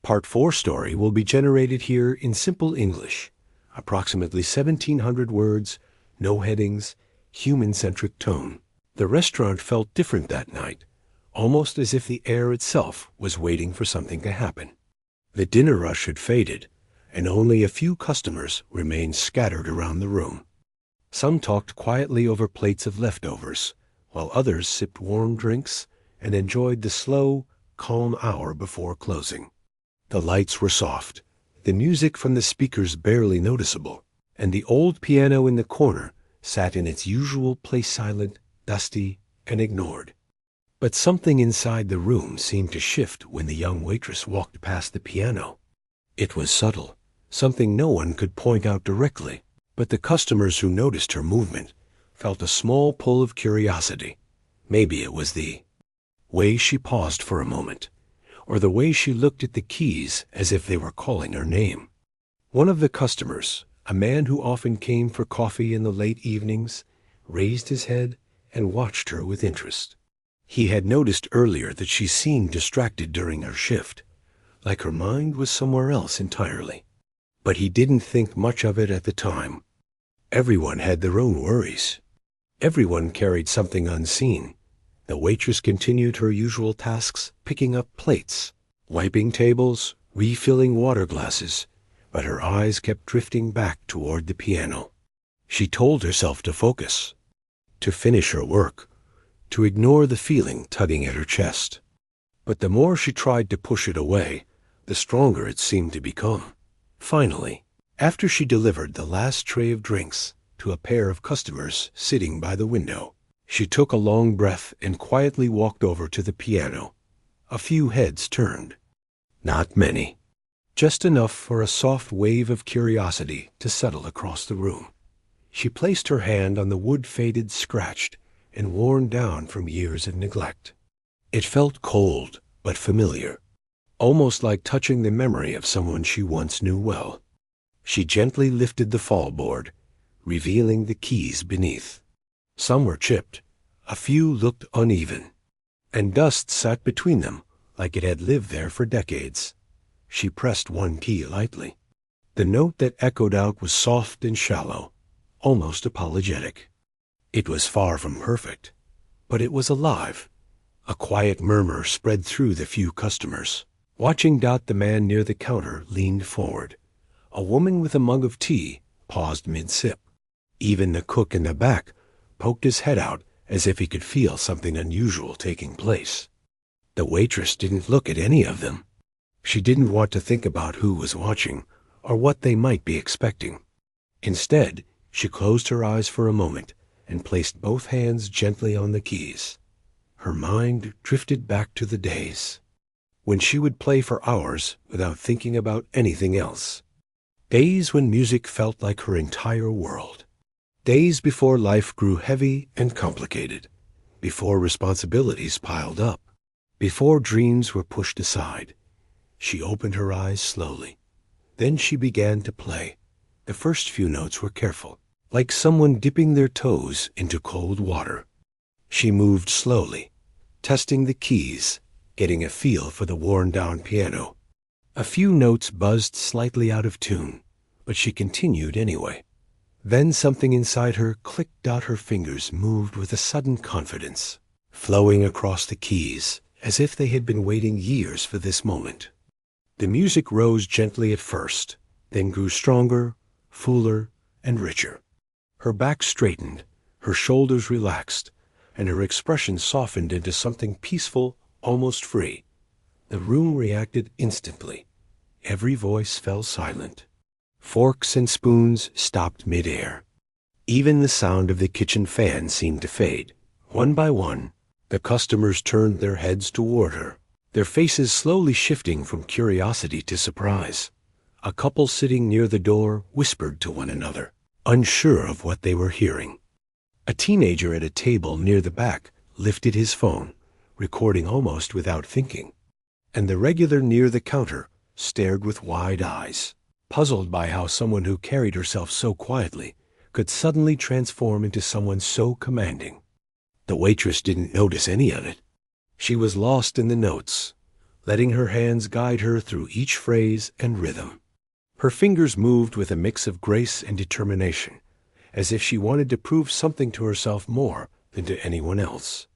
Part 4 story will be generated here in simple English. Approximately 1,700 words, no headings, human-centric tone. The restaurant felt different that night, almost as if the air itself was waiting for something to happen. The dinner rush had faded, and only a few customers remained scattered around the room. Some talked quietly over plates of leftovers, while others sipped warm drinks and enjoyed the slow, calm hour before closing. The lights were soft, the music from the speakers barely noticeable, and the old piano in the corner sat in its usual place, silent, dusty, and ignored. But something inside the room seemed to shift when the young waitress walked past the piano. It was subtle, something no one could point out directly, but the customers who noticed her movement felt a small pull of curiosity. Maybe it was the way she paused for a moment, or the way she looked at the keys as if they were calling her name. One of the customers, a man who often came for coffee in the late evenings, raised his head and watched her with interest. He had noticed earlier that she seemed distracted during her shift, like her mind was somewhere else entirely. But he didn't think much of it at the time. Everyone had their own worries. Everyone carried something unseen. The waitress continued her usual tasks, picking up plates, wiping tables, refilling water glasses, but her eyes kept drifting back toward the piano. She told herself to focus, to finish her work, to ignore the feeling tugging at her chest. But the more she tried to push it away, the stronger it seemed to become. Finally, after she delivered the last tray of drinks to a pair of customers sitting by the window, she took a long breath and quietly walked over to the piano. A few heads turned. Not many. Just enough for a soft wave of curiosity to settle across the room. She placed her hand on the wood, faded, scratched, and worn down from years of neglect. It felt cold but familiar, almost like touching the memory of someone she once knew well. She gently lifted the fallboard, revealing the keys beneath. Some were chipped, a few looked uneven, and dust sat between them like it had lived there for decades. She pressed one key lightly. The note that echoed out was soft and shallow, almost apologetic. It was far from perfect, but it was alive. A quiet murmur spread through the few customers. Watching the man near the counter leaned forward. A woman with a mug of tea paused mid-sip. Even the cook in the back poked his head out as if he could feel something unusual taking place. The waitress didn't look at any of them. She didn't want to think about who was watching or what they might be expecting. Instead, she closed her eyes for a moment and placed both hands gently on the keys. Her mind drifted back to the days when she would play for hours without thinking about anything else. Days when music felt like her entire world. Days before life grew heavy and complicated, before responsibilities piled up, before dreams were pushed aside. She opened her eyes slowly. Then she began to play. The first few notes were careful, like someone dipping their toes into cold water. She moved slowly, testing the keys, getting a feel for the worn-down piano. A few notes buzzed slightly out of tune, but she continued anyway. Then something inside her clicked. Her fingers moved with a sudden confidence, flowing across the keys as if they had been waiting years for this moment. The music rose gently at first, then grew stronger, fuller, and richer. Her back straightened, her shoulders relaxed, and her expression softened into something peaceful, almost free. The room reacted instantly. Every voice fell silent. Forks and spoons stopped midair. Even the sound of the kitchen fan seemed to fade. One by one, the customers turned their heads toward her, their faces slowly shifting from curiosity to surprise. A couple sitting near the door whispered to one another, unsure of what they were hearing. A teenager at a table near the back lifted his phone, recording almost without thinking. And the regular near the counter stared with wide eyes, puzzled by how someone who carried herself so quietly could suddenly transform into someone so commanding. The waitress didn't notice any of it. She was lost in the notes, letting her hands guide her through each phrase and rhythm. Her fingers moved with a mix of grace and determination, as if she wanted to prove something to herself more than to anyone else.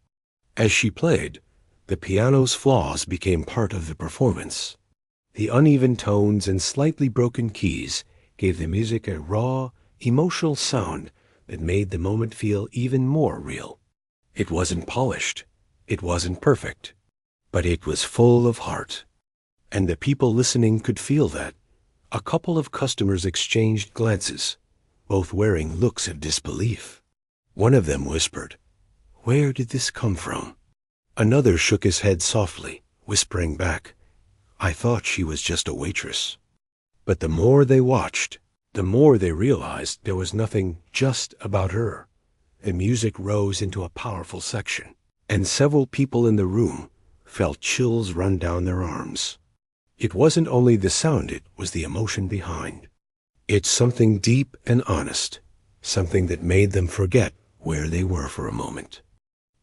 As she played, the piano's flaws became part of the performance. The uneven tones and slightly broken keys gave the music a raw, emotional sound that made the moment feel even more real. It wasn't polished, it wasn't perfect, but it was full of heart. And the people listening could feel that. A couple of customers exchanged glances, both wearing looks of disbelief. One of them whispered, "Where did this come from?" Another shook his head softly, whispering back, "I thought she was just a waitress." But the more they watched, the more they realized there was nothing just about her. The music rose into a powerful section, and several people in the room felt chills run down their arms. It wasn't only the sound, it was the emotion behind. It's something deep and honest, something that made them forget where they were for a moment.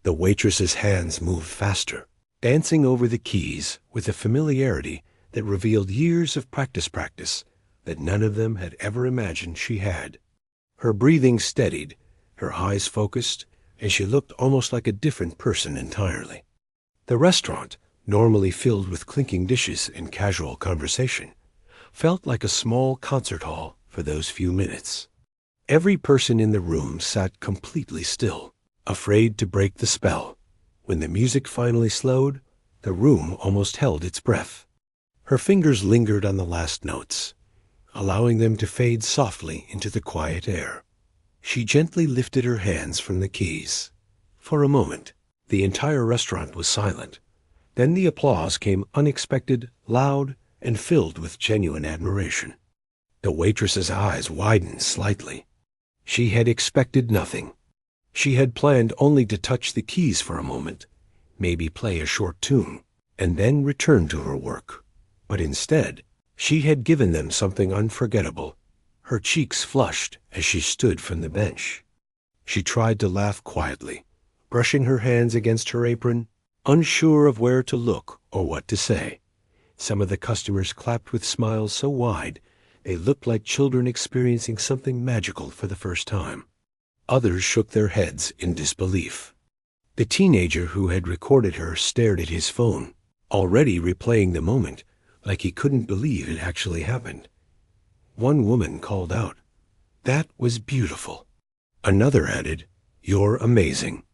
The waitress's hands moved faster, dancing over the keys with a familiarity that revealed years of practice that none of them had ever imagined she had. Her breathing steadied, her eyes focused, and she looked almost like a different person entirely. The restaurant, normally filled with clinking dishes and casual conversation, felt like a small concert hall for those few minutes. Every person in the room sat completely still, afraid to break the spell. When the music finally slowed, the room almost held its breath. Her fingers lingered on the last notes, allowing them to fade softly into the quiet air. She gently lifted her hands from the keys. For a moment, the entire restaurant was silent. Then the applause came unexpected, loud, and filled with genuine admiration. The waitress's eyes widened slightly. She had expected nothing. She had planned only to touch the keys for a moment, maybe play a short tune, and then return to her work. But instead, she had given them something unforgettable. Her cheeks flushed as she stood from the bench. She tried to laugh quietly, brushing her hands against her apron, unsure of where to look or what to say. Some of the customers clapped with smiles so wide they looked like children experiencing something magical for the first time. Others shook their heads in disbelief. The teenager who had recorded her stared at his phone, already replaying the moment like he couldn't believe it actually happened. One woman called out, "That was beautiful." Another added, "You're amazing."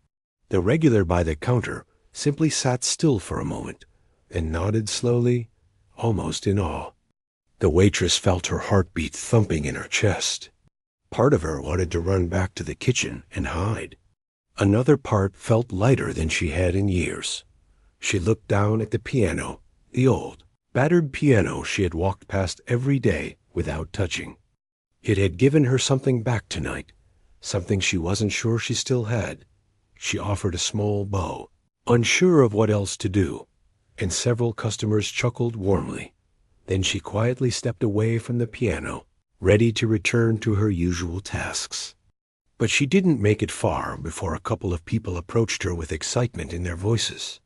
The regular by the counter simply sat still for a moment and nodded slowly, almost in awe. The waitress felt her heartbeat thumping in her chest. Part of her wanted to run back to the kitchen and hide. Another part felt lighter than she had in years. She looked down at the piano, the old, battered piano she had walked past every day without touching. It had given her something back tonight, something she wasn't sure she still had. She offered a small bow, unsure of what else to do, and several customers chuckled warmly. Then she quietly stepped away from the piano, ready to return to her usual tasks. But she didn't make it far before a couple of people approached her with excitement in their voices.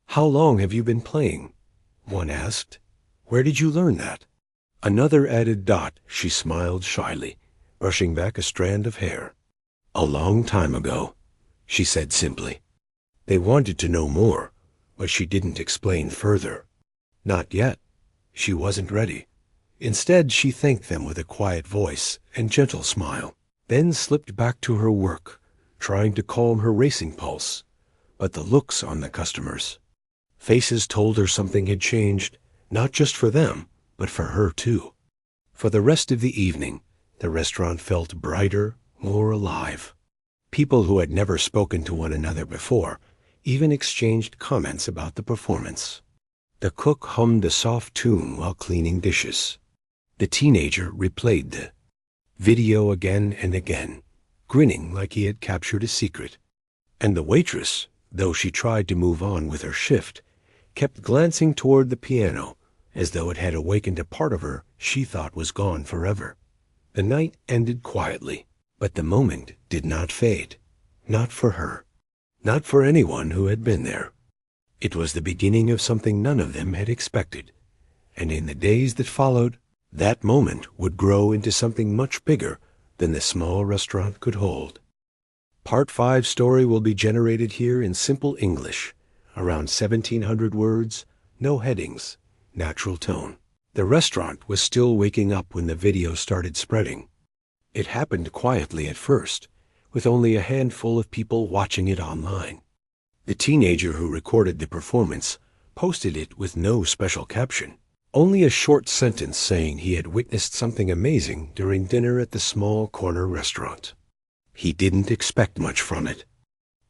"How long have you been playing?" one asked. "Where did you learn that?" Another added, She smiled shyly, brushing back a strand of hair. "A long time ago," she said simply. They wanted to know more, but she didn't explain further. Not yet. She wasn't ready. Instead, she thanked them with a quiet voice and gentle smile, then slipped back to her work, trying to calm her racing pulse. But the looks on the customers' faces told her something had changed, not just for them, but for her too. For the rest of the evening, the restaurant felt brighter, more alive. People who had never spoken to one another before even exchanged comments about the performance. The cook hummed a soft tune while cleaning dishes. The teenager replayed the video again and again, grinning like he had captured a secret. And the waitress, though she tried to move on with her shift, kept glancing toward the piano as though it had awakened a part of her she thought was gone forever. The night ended quietly, but the moment did not fade. Not for her. Not for anyone who had been there. It was the beginning of something none of them had expected, and in the days that followed, that moment would grow into something much bigger than the small restaurant could hold. Part 5 story will be generated here in simple English, around 1,700 words, no headings, natural tone. The restaurant was still waking up when the video started spreading. It happened quietly at first, with only a handful of people watching it online. The teenager who recorded the performance posted it with no special caption, only a short sentence saying he had witnessed something amazing during dinner at the small corner restaurant. He didn't expect much from it.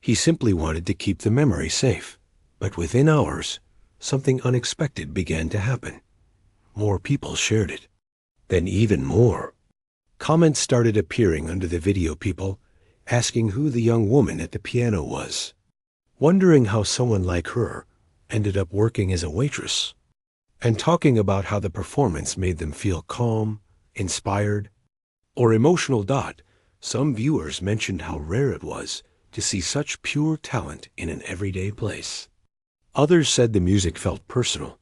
He simply wanted to keep the memory safe. But within hours, something unexpected began to happen. More people shared it. Then even more. Comments started appearing under the video people, asking who the young woman at the piano was, wondering how someone like her ended up working as a waitress, and talking about how the performance made them feel calm, inspired, or emotional. Some viewers mentioned how rare it was to see such pure talent in an everyday place. Others said the music felt personal,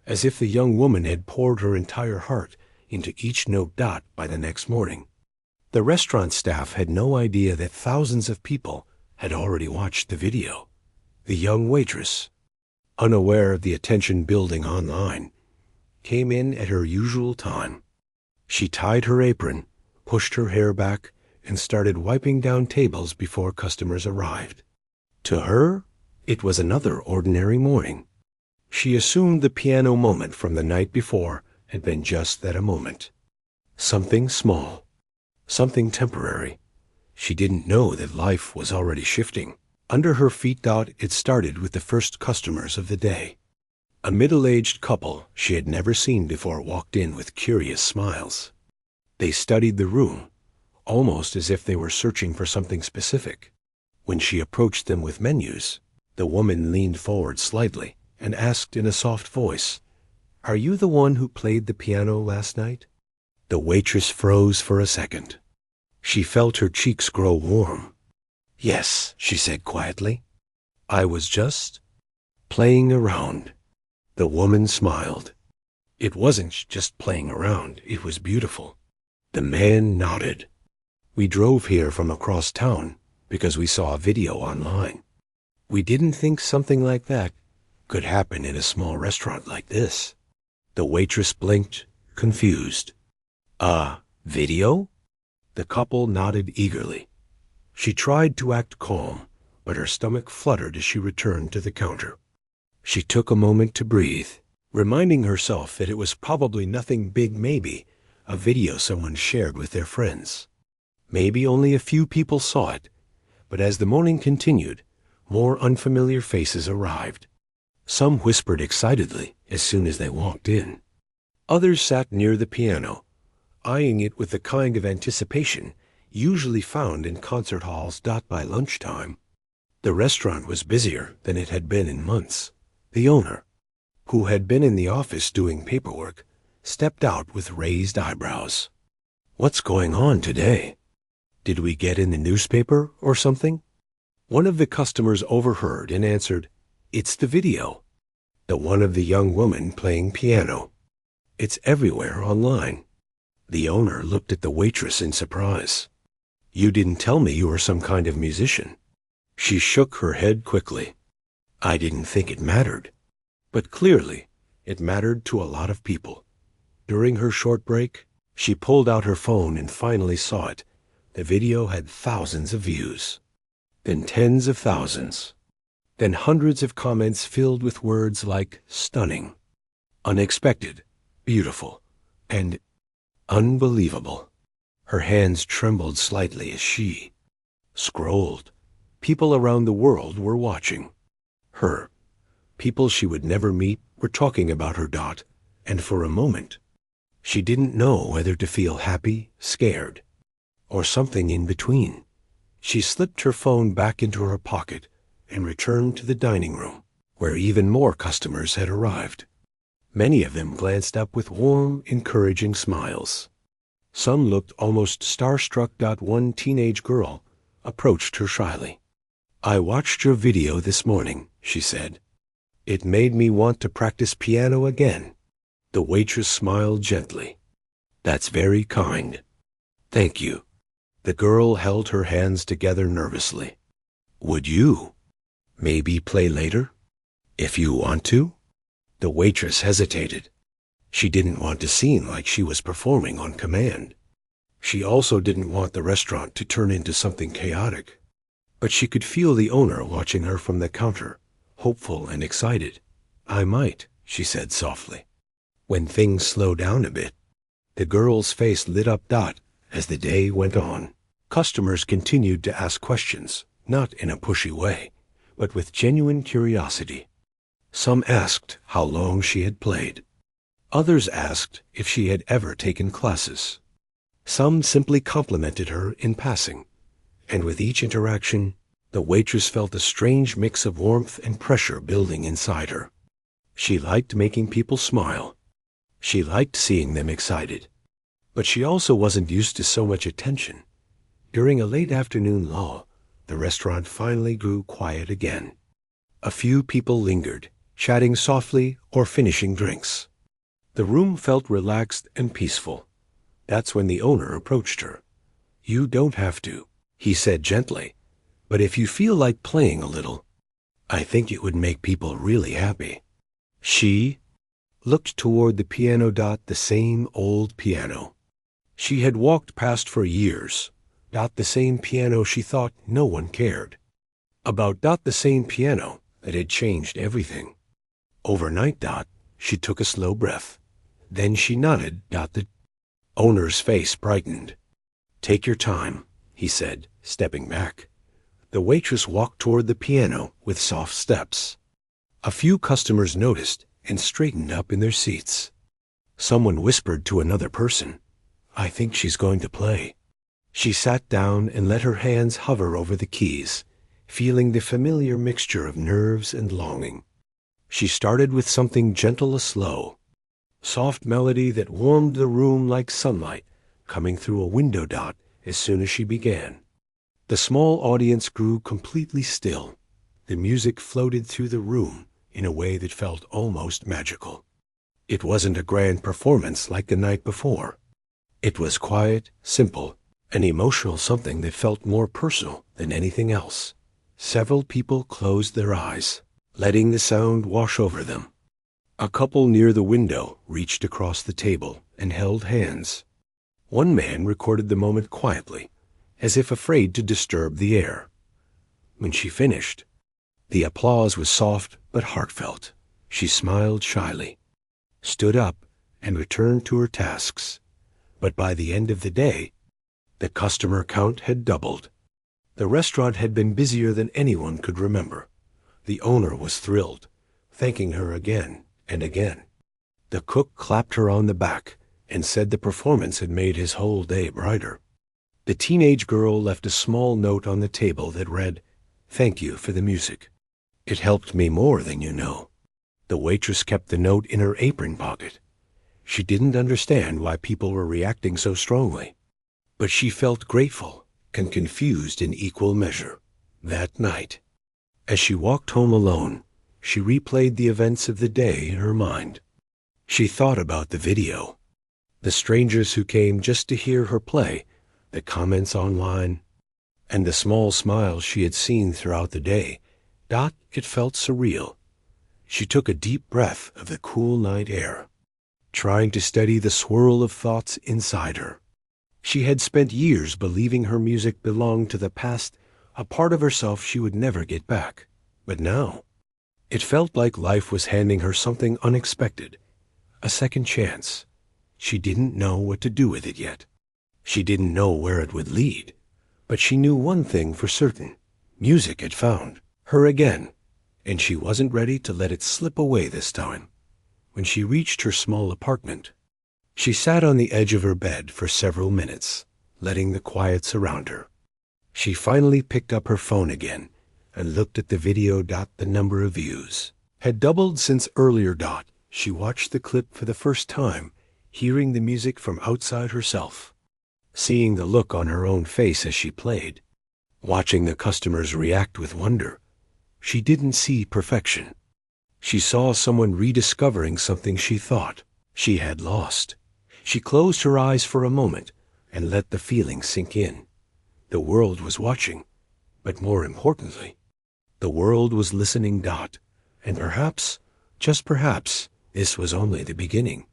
as if the young woman had poured her entire heart into each note. By the next morning, the restaurant staff had no idea that thousands of people had already watched the video. The young waitress, unaware of the attention building online, came in at her usual time. She tied her apron, pushed her hair back, and started wiping down tables before customers arrived. To her, it was another ordinary morning. She assumed the piano moment from the night before had been just that, a moment. Something small. Something temporary. She didn't know that life was already shifting. Under her feet. It started with the first customers of the day. A middle-aged couple she had never seen before walked in with curious smiles. They studied the room, almost as if they were searching for something specific. When she approached them with menus, the woman leaned forward slightly and asked in a soft voice, "Are you the one who played the piano last night?" The waitress froze for a second. She felt her cheeks grow warm. "Yes," she said quietly. "I was just playing around." The woman smiled. It wasn't just playing around, it was beautiful. The man nodded. "We drove here from across town because we saw a video online. We didn't think something like that could happen in a small restaurant like this." The waitress blinked, confused. Video?" The couple nodded eagerly. She tried to act calm, but her stomach fluttered as she returned to the counter. She took a moment to breathe, reminding herself that it was probably nothing big, maybe a video someone shared with their friends. Maybe only a few people saw it, but as the morning continued, more unfamiliar faces arrived. Some whispered excitedly as soon as they walked in. Others sat near the piano, eyeing it with the kind of anticipation usually found in concert halls. By lunchtime, the restaurant was busier than it had been in months. The owner, who had been in the office doing paperwork, stepped out with raised eyebrows. "What's going on today? Did we get in the newspaper or something?" One of the customers overheard and answered, "It's the video. The one of the young woman playing piano. It's everywhere online." The owner looked at the waitress in surprise. "You didn't tell me you were some kind of musician." She shook her head quickly. "I didn't think it mattered." But clearly, it mattered to a lot of people. During her short break, she pulled out her phone and finally saw it. The video had thousands of views, then tens of thousands, then hundreds of comments filled with words like stunning, unexpected, beautiful, and unbelievable. Her hands trembled slightly as she scrolled. People around the world were watching her. People she would never meet were talking about her. And for a moment, she didn't know whether to feel happy, scared, or something in between. She slipped her phone back into her pocket and returned to the dining room, where even more customers had arrived. Many of them glanced up with warm, encouraging smiles. Some looked almost starstruck. One teenage girl approached her shyly. "I watched your video this morning," she said. "It made me want to practice piano again." The waitress smiled gently. "That's very kind. Thank you." The girl held her hands together nervously. "Would you maybe play later? If you want to?" The waitress hesitated. She didn't want to seem like she was performing on command. She also didn't want the restaurant to turn into something chaotic. But she could feel the owner watching her from the counter, hopeful and excited. "I might," she said softly. When things slowed down a bit, the girl's face lit up. As the day went on, customers continued to ask questions, not in a pushy way, but with genuine curiosity. Some asked how long she had played. Others asked if she had ever taken classes. Some simply complimented her in passing. And with each interaction, the waitress felt a strange mix of warmth and pressure building inside her. She liked making people smile. She liked seeing them excited. But she also wasn't used to so much attention. During a late afternoon lull, the restaurant finally grew quiet again. A few people lingered, chatting softly or finishing drinks. The room felt relaxed and peaceful. That's when the owner approached her. "You don't have to," he said gently, "but if you feel like playing a little, I think it would make people really happy." She looked toward the piano. The same old piano she had walked past for years. The same piano she thought no one cared about. The same piano that had changed everything. Overnight. She took a slow breath. Then she nodded. The owner's face brightened. "Take your time," he said, stepping back. The waitress walked toward the piano with soft steps. A few customers noticed and straightened up in their seats. Someone whispered to another person, "I think she's going to play." She sat down and let her hands hover over the keys, feeling the familiar mixture of nerves and longing. She started with something gentle, a slow, soft melody that warmed the room like sunlight coming through a window. As soon as she began, the small audience grew completely still. The music floated through the room in a way that felt almost magical. It wasn't a grand performance like the night before. It was quiet, simple, and emotional, something that felt more personal than anything else. Several people closed their eyes, letting the sound wash over them. A couple near the window reached across the table and held hands. One man recorded the moment quietly, as if afraid to disturb the air. When she finished, the applause was soft but heartfelt. She smiled shyly, stood up, and returned to her tasks. But by the end of the day, the customer count had doubled. The restaurant had been busier than anyone could remember. The owner was thrilled, thanking her again and again. The cook clapped her on the back and said the performance had made his whole day brighter. The teenage girl left a small note on the table that read, "Thank you for the music. It helped me more than you know." The waitress kept the note in her apron pocket. She didn't understand why people were reacting so strongly, but she felt grateful and confused in equal measure. That night, as she walked home alone, she replayed the events of the day in her mind. She thought about the video, the strangers who came just to hear her play, the comments online, and the small smiles she had seen throughout the day. It felt surreal. She took a deep breath of the cool night air. trying to steady the swirl of thoughts inside her. She had spent years believing her music belonged to the past, a part of herself she would never get back. But now, it felt like life was handing her something unexpected, a second chance. She didn't know what to do with it yet. She didn't know where it would lead, but she knew one thing for certain. Music had found her again, and she wasn't ready to let it slip away this time. When she reached her small apartment, she sat on the edge of her bed for several minutes, letting the quiet surround her. She finally picked up her phone again and looked at the video. The number of views had doubled since earlier. She watched the clip for the first time, hearing the music from outside herself, seeing the look on her own face as she played, watching the customers react with wonder. She didn't see perfection. She saw someone rediscovering something she thought she had lost. She closed her eyes for a moment and let the feeling sink in. The world was watching, but more importantly, the world was listening. And perhaps, just perhaps, this was only the beginning.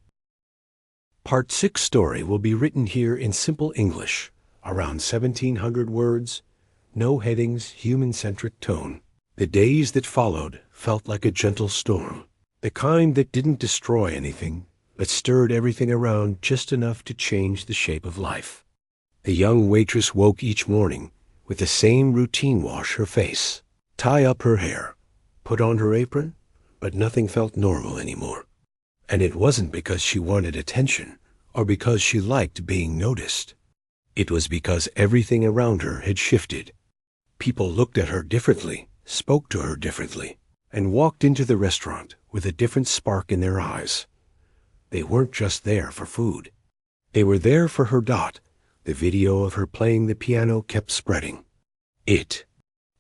Part 6 story will be written here in simple English, around 1,700 words, no headings, human-centric tone. The days that followed felt like a gentle storm, the kind that didn't destroy anything, but stirred everything around just enough to change the shape of life. The young waitress woke each morning with the same routine: wash her face, tie up her hair, put on her apron, but nothing felt normal anymore. And it wasn't because she wanted attention or because she liked being noticed. It was because everything around her had shifted. People looked at her differently, spoke to her differently, and walked into the restaurant with a different spark in their eyes. They weren't just there for food. They were there for her. The video of her playing the piano kept spreading. It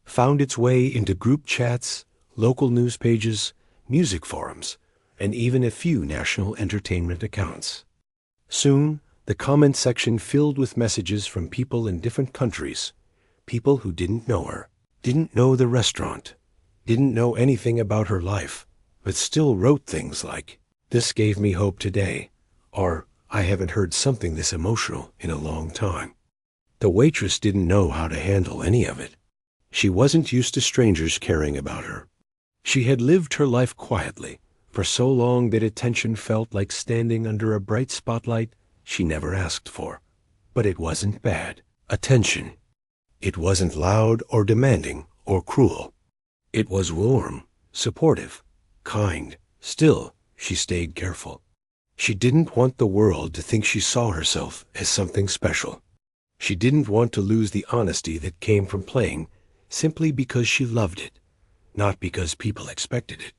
found its way into group chats, local news pages, music forums, and even a few national entertainment accounts. Soon, the comment section filled with messages from people in different countries, people who didn't know her, didn't know the restaurant, didn't know anything about her life, but still wrote things like, "This gave me hope today," or "I haven't heard something this emotional in a long time." The waitress didn't know how to handle any of it. She wasn't used to strangers caring about her. She had lived her life quietly for so long that attention felt like standing under a bright spotlight she never asked for. But it wasn't bad attention. It wasn't loud or demanding or cruel. It was warm, supportive, kind. Still, she stayed careful. She didn't want the world to think she saw herself as something special. She didn't want to lose the honesty that came from playing simply because she loved it, not because people expected it.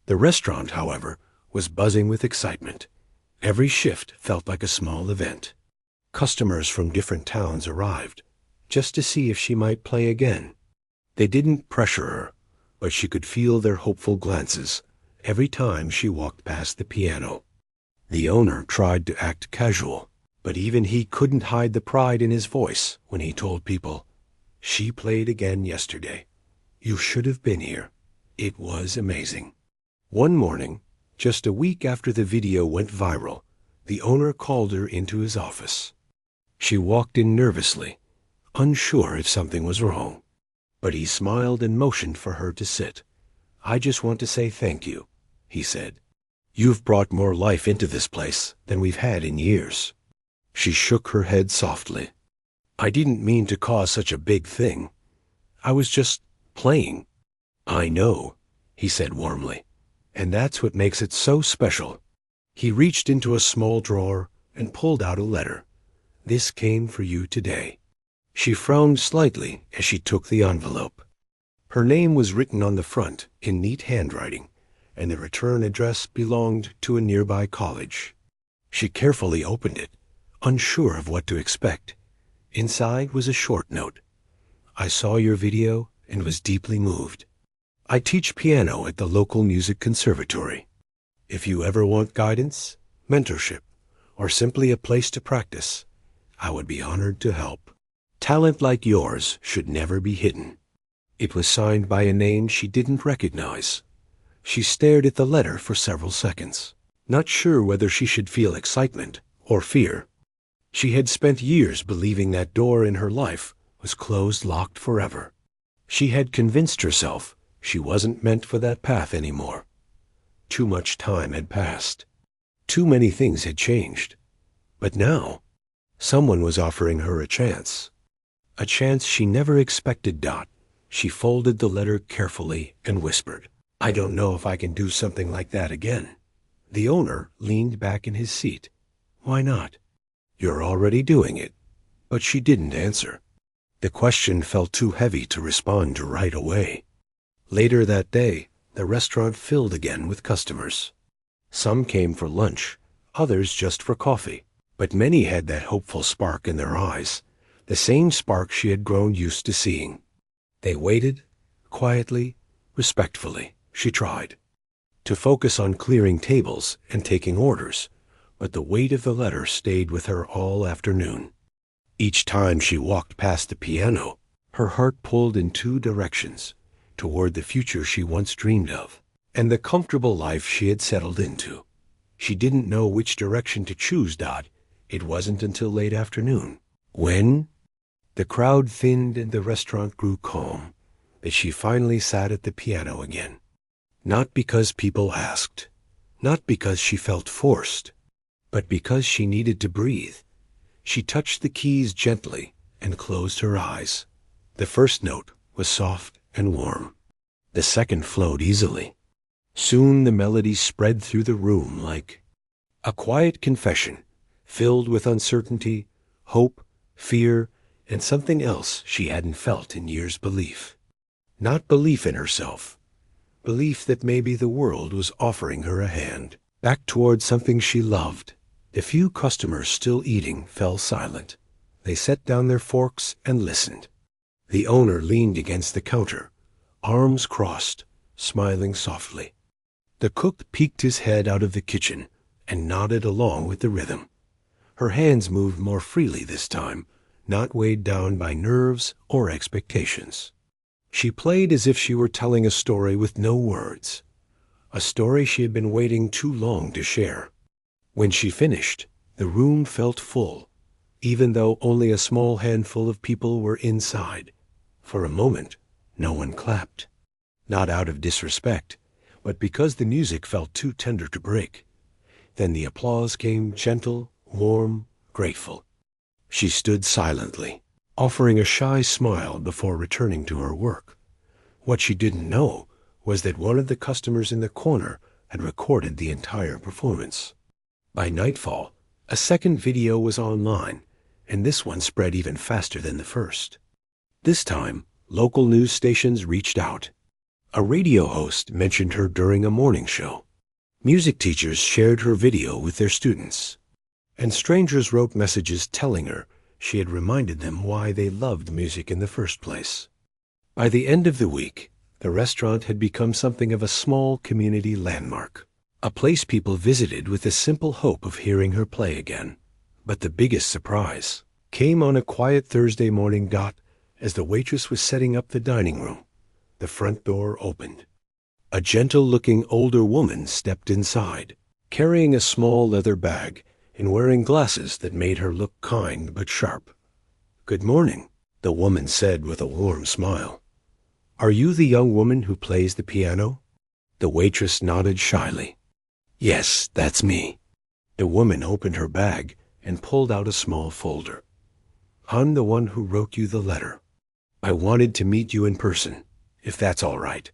The restaurant, however, was buzzing with excitement. Every shift felt like a small event. Customers from different towns arrived, just to see if she might play again. They didn't pressure her, but she could feel their hopeful glances every time she walked past the piano. The owner tried to act casual, but even he couldn't hide the pride in his voice when he told people, "She played again yesterday. You should have been here. It was amazing." One morning, just a week after the video went viral, the owner called her into his office. She walked in nervously, unsure if something was wrong. But he smiled and motioned for her to sit. "I just want to say thank you," he said. "You've brought more life into this place than we've had in years." She shook her head softly. "I didn't mean to cause such a big thing. I was just playing." "I know," he said warmly, "and that's what makes it so special." He reached into a small drawer and pulled out a letter. "This came for you today." She frowned slightly as she took the envelope. Her name was written on the front in neat handwriting, and the return address belonged to a nearby college. She carefully opened it, unsure of what to expect. Inside was a short note. "I saw your video and was deeply moved. I teach piano at the local music conservatory. If you ever want guidance, mentorship, or simply a place to practice, I would be honored to help. Talent like yours should never be hidden." It was signed by a name she didn't recognize. She stared at the letter for several seconds. not sure whether she should feel excitement or fear. She had spent years believing that door in her life was closed, locked forever. She had convinced herself she wasn't meant for that path anymore. Too much time had passed. Too many things had changed. But now, someone was offering her a chance. A chance she never expected. She folded the letter carefully and whispered, "I don't know if I can do something like that again." The owner leaned back in his seat. "Why not? You're already doing it." But she didn't answer. The question felt too heavy to respond to right away. Later that day, the restaurant filled again with customers. Some came for lunch, others just for coffee, but many had that hopeful spark in their eyes, the same spark she had grown used to seeing. They waited, quietly, respectfully. She tried to focus on clearing tables and taking orders, but the weight of the letter stayed with her all afternoon. Each time she walked past the piano, her heart pulled in two directions, toward the future she once dreamed of, and the comfortable life she had settled into. She didn't know which direction to choose. It wasn't until late afternoon, when the crowd thinned and the restaurant grew calm, that she finally sat at the piano again. Not because people asked, not because she felt forced, but because she needed to breathe. She touched the keys gently and closed her eyes. The first note was soft and warm. The second flowed easily. Soon the melody spread through the room like a quiet confession, filled with uncertainty, hope, fear, and something else she hadn't felt in years. Belief. Not belief in herself. Belief that maybe the world was offering her a hand, back toward something she loved. The few customers still eating fell silent. They set down their forks and listened. The owner leaned against the counter, arms crossed, smiling softly. The cook peeked his head out of the kitchen and nodded along with the rhythm. Her hands moved more freely this time, not weighed down by nerves or expectations. She played as if she were telling a story with no words, a story she had been waiting too long to share. When she finished, the room felt full, even though only a small handful of people were inside. For a moment, no one clapped, not out of disrespect, but because the music felt too tender to break. Then the applause came, gentle, warm, grateful. She stood silently, offering a shy smile before returning to her work. What she didn't know was that one of the customers in the corner had recorded the entire performance. By nightfall, a second video was online, and this one spread even faster than the first. This time, local news stations reached out. A radio host mentioned her during a morning show. Music teachers shared her video with their students, and strangers wrote messages telling her she had reminded them why they loved music in the first place. By the end of the week, the restaurant had become something of a small community landmark, a place people visited with the simple hope of hearing her play again. But the biggest surprise came on a quiet Thursday morning. As the waitress was setting up the dining room, the front door opened. A gentle-looking older woman stepped inside, carrying a small leather bag and wearing glasses that made her look kind but sharp. "Good morning," the woman said with a warm smile. "Are you the young woman who plays the piano?" The waitress nodded shyly. "Yes, that's me." The woman opened her bag and pulled out a small folder. "I'm the one who wrote you the letter. I wanted to meet you in person, if that's all right."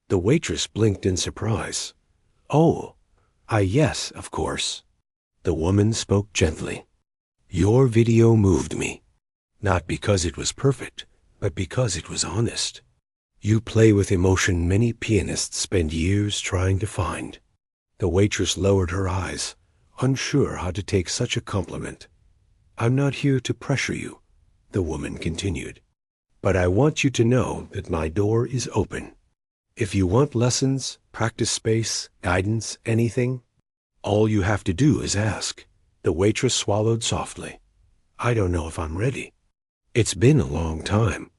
The waitress blinked in surprise. "Oh, yes, of course." The woman spoke gently. "Your video moved me, not because it was perfect, but because it was honest. You play with emotion many pianists spend years trying to find." The waitress lowered her eyes, unsure how to take such a compliment. "I'm not here to pressure you," the woman continued, "but I want you to know that my door is open. If you want lessons, practice space, guidance, anything, all you have to do is ask." The waitress swallowed softly. "I don't know if I'm ready. It's been a long time."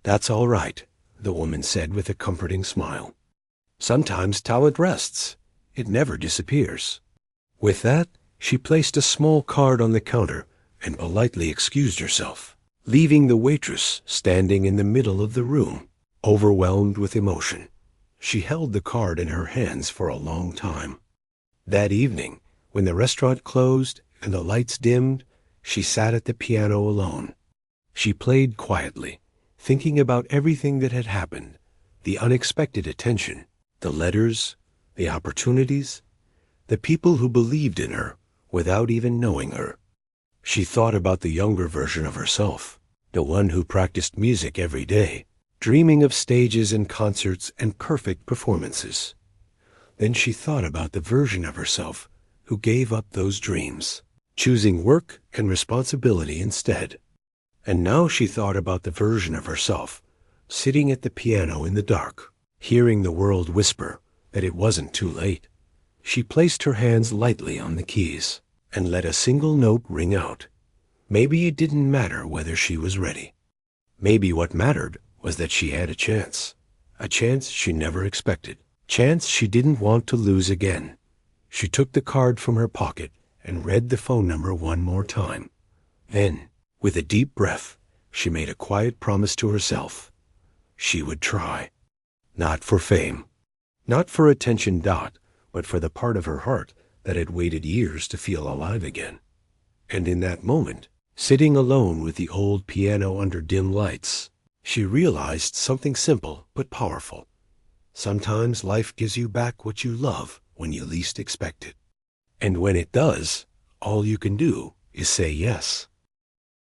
"That's all right," the woman said with a comforting smile. "Sometimes talent rests. It never disappears." With that, she placed a small card on the counter and politely excused herself, leaving the waitress standing in the middle of the room, overwhelmed with emotion. She held the card in her hands for a long time. That evening, when the restaurant closed and the lights dimmed, she sat at the piano alone. She played quietly, thinking about everything that had happened, the unexpected attention, the letters, the opportunities, the people who believed in her without even knowing her. She thought about the younger version of herself, the one who practiced music every day, dreaming of stages and concerts and perfect performances. Then she thought about the version of herself who gave up those dreams, choosing work and responsibility instead. And now she thought about the version of herself, sitting at the piano in the dark, hearing the world whisper that it wasn't too late. She placed her hands lightly on the keys and let a single note ring out. Maybe it didn't matter whether she was ready. Maybe what mattered was that she had a chance she never expected, chance she didn't want to lose again. She took the card from her pocket and read the phone number one more time. Then, with a deep breath, she made a quiet promise to herself. She would try. Not for fame, not for attention, but for the part of her heart that had waited years to feel alive again. And in that moment, sitting alone with the old piano under dim lights, she realized something simple but powerful. Sometimes life gives you back what you love when you least expect it. And when it does, all you can do is say yes.